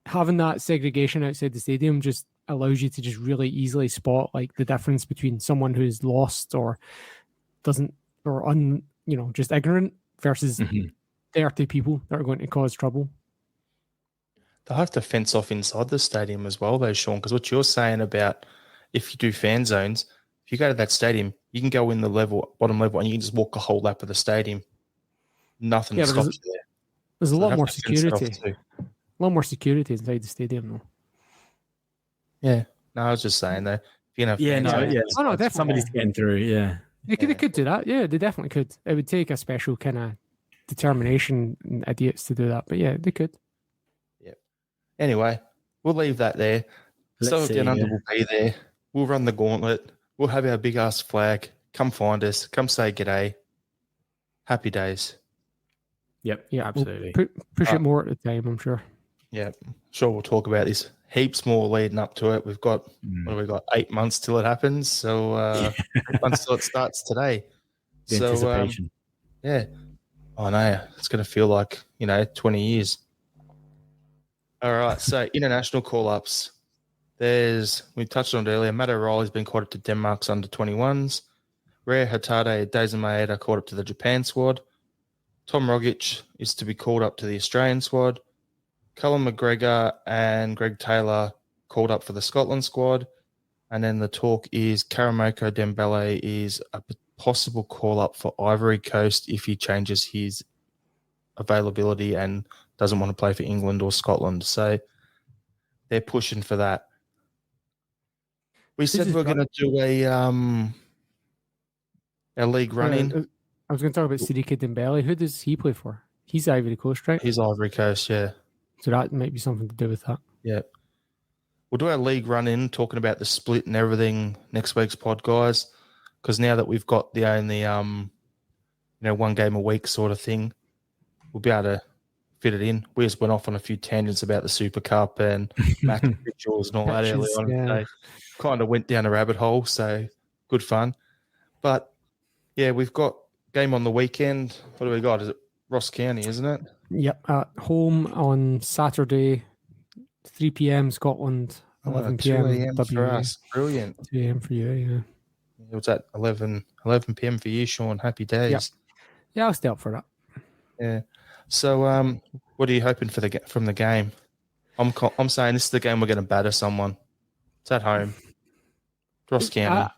having that segregation outside the stadium just allows you to just really easily spot like the difference between someone who's lost or doesn't, or just ignorant, versus 30 people that are going to cause trouble. They'll have to fence off inside the stadium as well, though, Sean, because what you're saying about if you do fan zones, if you go to that stadium, you can go in the bottom level, and you can just walk a whole lap of the stadium. Nothing stops you there. There's a lot more security. A lot more security inside the stadium, though. Yeah. No, I was just saying that. Definitely. Somebody's getting through. Yeah. They could do that. Yeah, they definitely could. It would take a special kind of determination and idiots to do that, but yeah, they could. Yeah. Anyway, we'll leave that there. Celtic Down Under will be there. We'll run the gauntlet. We'll have our big ass flag. Come find us. Come say g'day. Happy days. Yep. Yeah, absolutely. We'll push it more at the time, I'm sure. Yeah. Sure, we'll talk about this heaps more leading up to it. We've got 8 months till it happens. So 8 months till it starts today. The anticipation. Yeah. I know. It's going to feel like, 20 years. All right. So international call-ups. We touched on it earlier. Matt O'Reilly's been called up to Denmark's under-21s. Rare Hatade Daisumaeda called up to the Japan squad. Tom Rogic is to be called up to the Australian squad. Callum McGregor and Greg Taylor called up for the Scotland squad. And then the talk is Karamoko Dembele is a possible call-up for Ivory Coast if he changes his availability and doesn't want to play for England or Scotland. So they're pushing for that. We said we're going to do a league run-in. I was going to talk about Sidiki Dembele. Who does he play for? He's Ivory Coast, right? He's Ivory Coast, yeah. So that might be something to do with that. Yeah. We'll do our league run-in, talking about the split and everything next week's pod, guys, because now that we've got the only, one game a week sort of thing, we'll be able to fit it in. We just went off on a few tangents about the Super Cup and match rituals and all that early on. Yeah. So kind of went down a rabbit hole, so good fun. But, yeah, we've got game on the weekend. What do we got? Is it Ross County, isn't it? Yep. At home on Saturday, 3 p.m. Scotland, 11 p.m. 2 a.m. for WA. us. Brilliant. 2 a.m. for you, yeah. It was at 11 p.m. for you, Sean. Happy days. Yep. Yeah, I'll stay up for that. Yeah. So, what are you hoping from the game? I'm saying this is the game we're going to batter someone. It's at home. Ross County.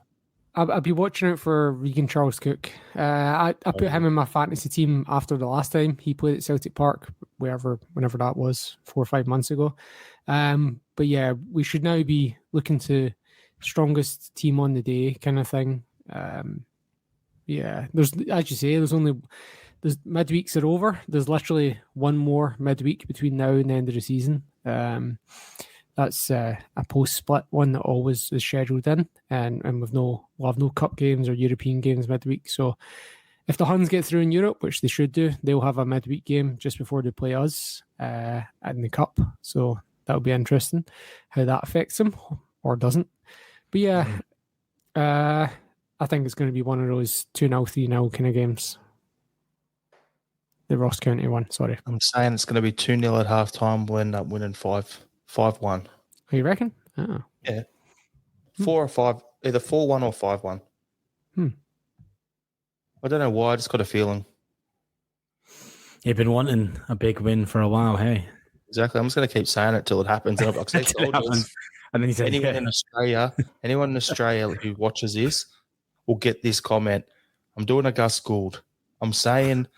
I'll be watching out for Regan Charles Cook. I put him in my fantasy team after the last time he played at Celtic Park, whenever that was, 4 or 5 months ago. But yeah, we should now be looking to strongest team on the day kind of thing. Yeah, there's, as you say, there's midweeks are over. There's literally one more midweek between now and the end of the season. That's a post-split one that always is scheduled in, and we'll have no cup games or European games midweek. So if the Huns get through in Europe, which they should do, they'll have a midweek game just before they play us in the cup. So that'll be interesting how that affects them or doesn't. But yeah, I think it's going to be one of those 2-0, 3-0 kind of games. The Ross County one, sorry. I'm saying it's going to be 2-0 at half time. We'll end up winning 5-1. You reckon? Oh. Yeah. 4 or 5, either 4-1 or 5-1. I don't know why, I just got a feeling. You've been wanting a big win for a while, hey? Exactly. I'm just going to keep saying it till it happens. And then he said, anyone in Australia who watches this will get this comment. I'm doing a Gus Gould. I'm saying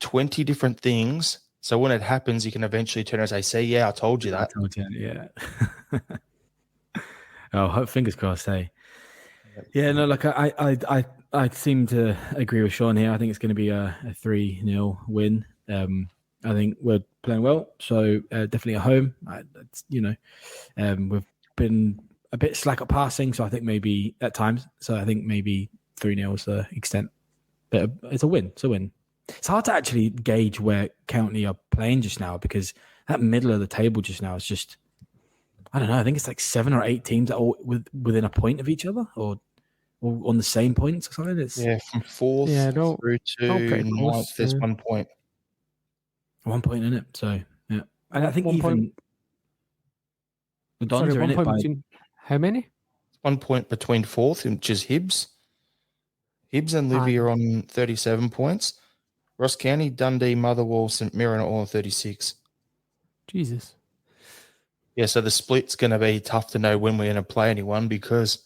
20 different things. So when it happens, you can eventually turn and say, see, yeah, I told you that. I told you, yeah. Oh, fingers crossed, hey. Yeah, no, like I seem to agree with Sean here. I think it's going to be a 3-0 win. I think we're playing well, so definitely at home. We've been a bit slack at passing, so I think maybe at times. So I think maybe 3-0 is the extent. But it's a win. It's a win. It's hard to actually gauge where County are playing just now because that middle of the table just now is just, I don't know, I think it's like 7 or 8 teams that are all within a point of each other or on the same points or something. Yeah, from 4th through to 9th, there's 1 point. 1 point in it, so yeah. And I think even the Dons are in it by... How many? 1 point between 4th, which is Hibs. Hibs and Livy are on 37 points. Ross County, Dundee, Motherwell, St Mirren are all on 36. Jesus. Yeah, so the split's going to be tough to know when we're going to play anyone because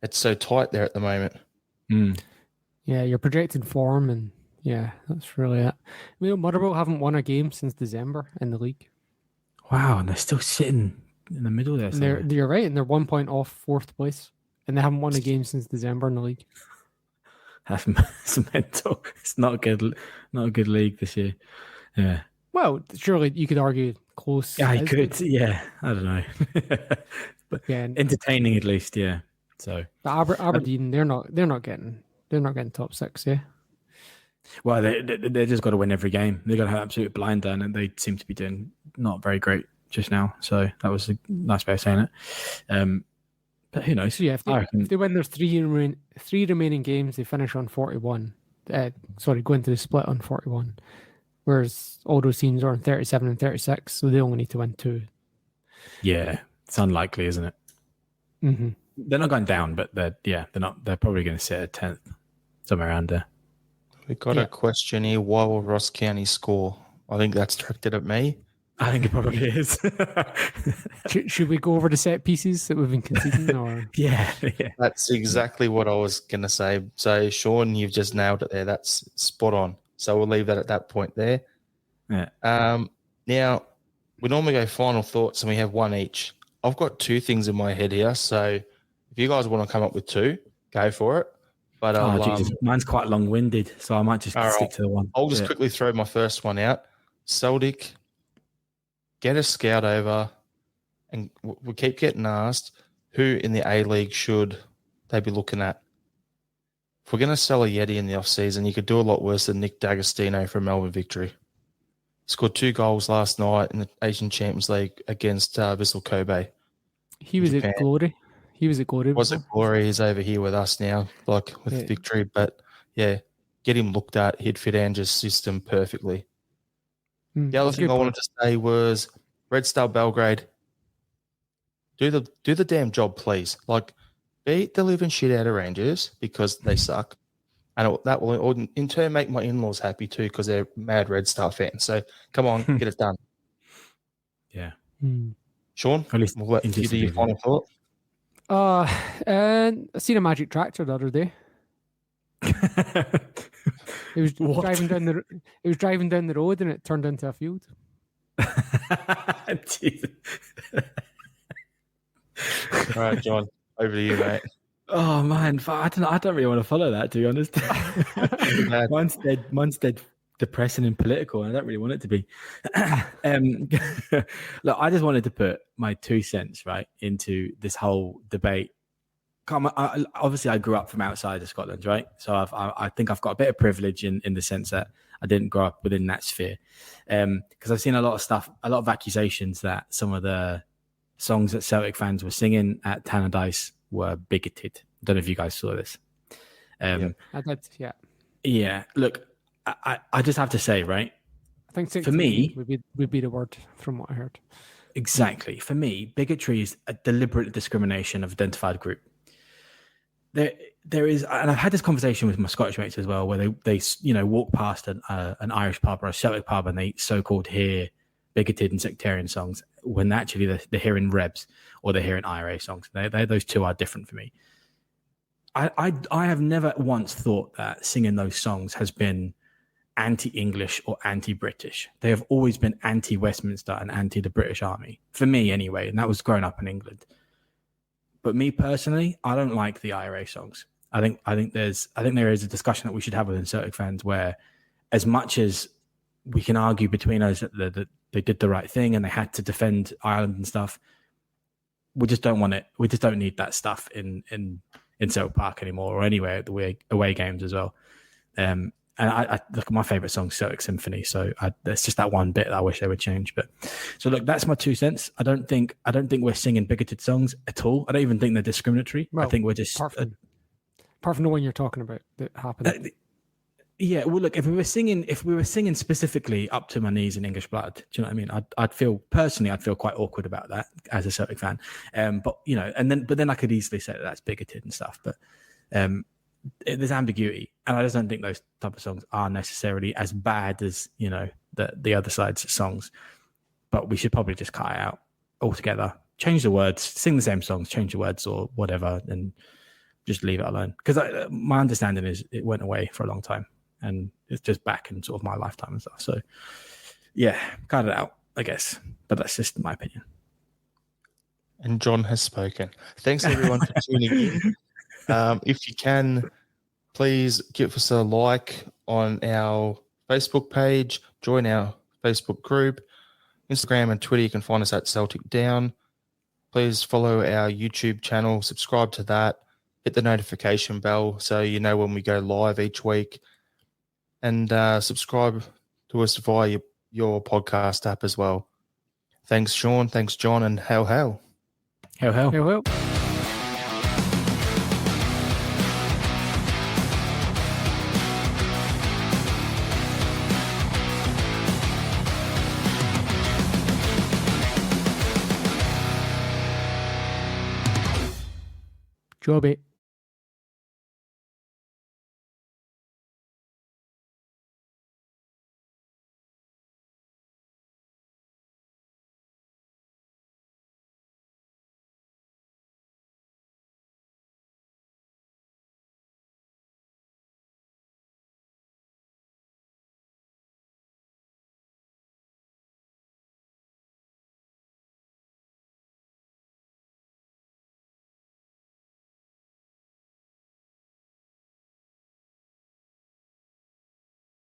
it's so tight there at the moment. Yeah, you're projected form, and yeah, that's really it. Motherwell haven't won a game since December in the league. Wow, and they're still sitting in the middle there. You're right, and they're 1 point off 4th place, and they haven't won a game since December in the league. That's mental. It's not a good league this year. Yeah. Well, surely you could argue close. Yeah, I could. Yeah, I don't know. But yeah, entertaining at least. Yeah. So Aberdeen, they're not getting top 6. Yeah. Well, they just got to win every game. They got to have absolute blind down, and they seem to be doing not very great just now. So that was a nice way of saying it. But who knows? So yeah, if they win their three remaining games, they finish on 41. Go into the split on 41. Whereas all those teams are on 37 and 36, so they only need to win 2. Yeah, it's unlikely, isn't it? Mm-hmm. They're not going down, but they're not. They're probably going to sit at 10th, somewhere around there. We got a question here. Why will Ross County score? I think that's directed at me. I think it probably is. Should we go over the set pieces that we've been conceding? Or yeah. That's exactly what I was going to say. So, Sean, you've just nailed it there. That's spot on. So we'll leave that at that point there. Yeah. Now, we normally go final thoughts, and we have one each. I've got 2 things in my head here. So if you guys want to come up with 2, go for it. But Jesus. Mine's quite long-winded, so I might just stick to the one. I'll just quickly throw my first one out. Celtic, get a scout over, and we keep getting asked who in the A-League should they be looking at. If we're going to sell a Yeti in the off-season, you could do a lot worse than Nick D'Agostino from Melbourne Victory. Scored 2 goals last night in the Asian Champions League against Vissel Kobe. He was at Glory. Was it Glory? He's over here with us now, with Victory. But yeah, get him looked at. He'd fit Andrew's system perfectly. The other thing I wanted to say was Red Star Belgrade, Do the damn job, please. Like, beat the living shit out of Rangers because they suck. And that will, in turn, make my in-laws happy too because they're mad Red Star fans. So, come on, get it done. Yeah. Sean, At least we'll let you do your final thought. And I seen a magic tractor the other day. It was driving down the. It was driving down the road, and it turned into a field. All right, John, over to you, mate. Oh man, I don't really want to follow that, to be honest. Mine's dead depressing and political, and I don't really want it to be. Look, I just wanted to put my 2 cents right into this whole debate. Obviously, I grew up from outside of Scotland, right? So I think I've got a bit of privilege in the sense that I didn't grow up within that sphere. Because I've seen a lot of stuff, a lot of accusations that some of the songs that Celtic fans were singing at Tannadice were bigoted. I don't know if you guys saw this. I did, yeah. Yeah, look, I just have to say, right? I think for me would be the word from what I heard. Exactly. For me, bigotry is a deliberate discrimination of identified group. There is, and I've had this conversation with my Scottish mates as well, where they walk past an Irish pub or a Celtic pub and they so-called hear bigoted and sectarian songs when actually they're hearing Rebs or they're hearing IRA songs. Those two are different for me. I have never once thought that singing those songs has been anti-English or anti-British. They have always been anti-Westminster and anti the British Army, for me anyway, and that was growing up in England. But me personally, I don't like the IRA songs. I think there is a discussion that we should have within Celtic fans where, as much as we can argue between us that they did the right thing and they had to defend Ireland and stuff, we just don't want it. We just don't need that stuff in Celtic Park anymore, or anywhere at the away games as well. And I look, my favorite song is Celtic Symphony, so there's just that one bit that I wish they would change. But so look, that's my 2 cents. I don't think we're singing bigoted songs at all. I don't even think they're discriminatory. Well, I think we're just apart from the one you're talking about that happened. Yeah, well, look, if we were singing specifically "Up to My Knees in English Blood," do you know what I mean? I'd feel quite awkward about that as a Celtic fan. But then I could easily say that that's bigoted and stuff. But there's ambiguity, and I just don't think those type of songs are necessarily as bad as the other side's songs. But we should probably just cut it out altogether, change the words, sing the same songs, change the words or whatever, and just leave it alone. Because my understanding is it went away for a long time, and it's just back in sort of my lifetime and stuff. So yeah, cut it out, I guess. But that's just my opinion. And John has spoken. Thanks everyone for tuning in. If you can, please give us a like on our Facebook page, join our Facebook group, Instagram and Twitter. You can find us at Celtic Down. Please follow our YouTube channel, subscribe to that, hit the notification bell so you know when we go live each week, and subscribe to us via your podcast app as well. Thanks, Sean. Thanks, John, and hail, hail. Hail, hail. Hail, hail. Jobby.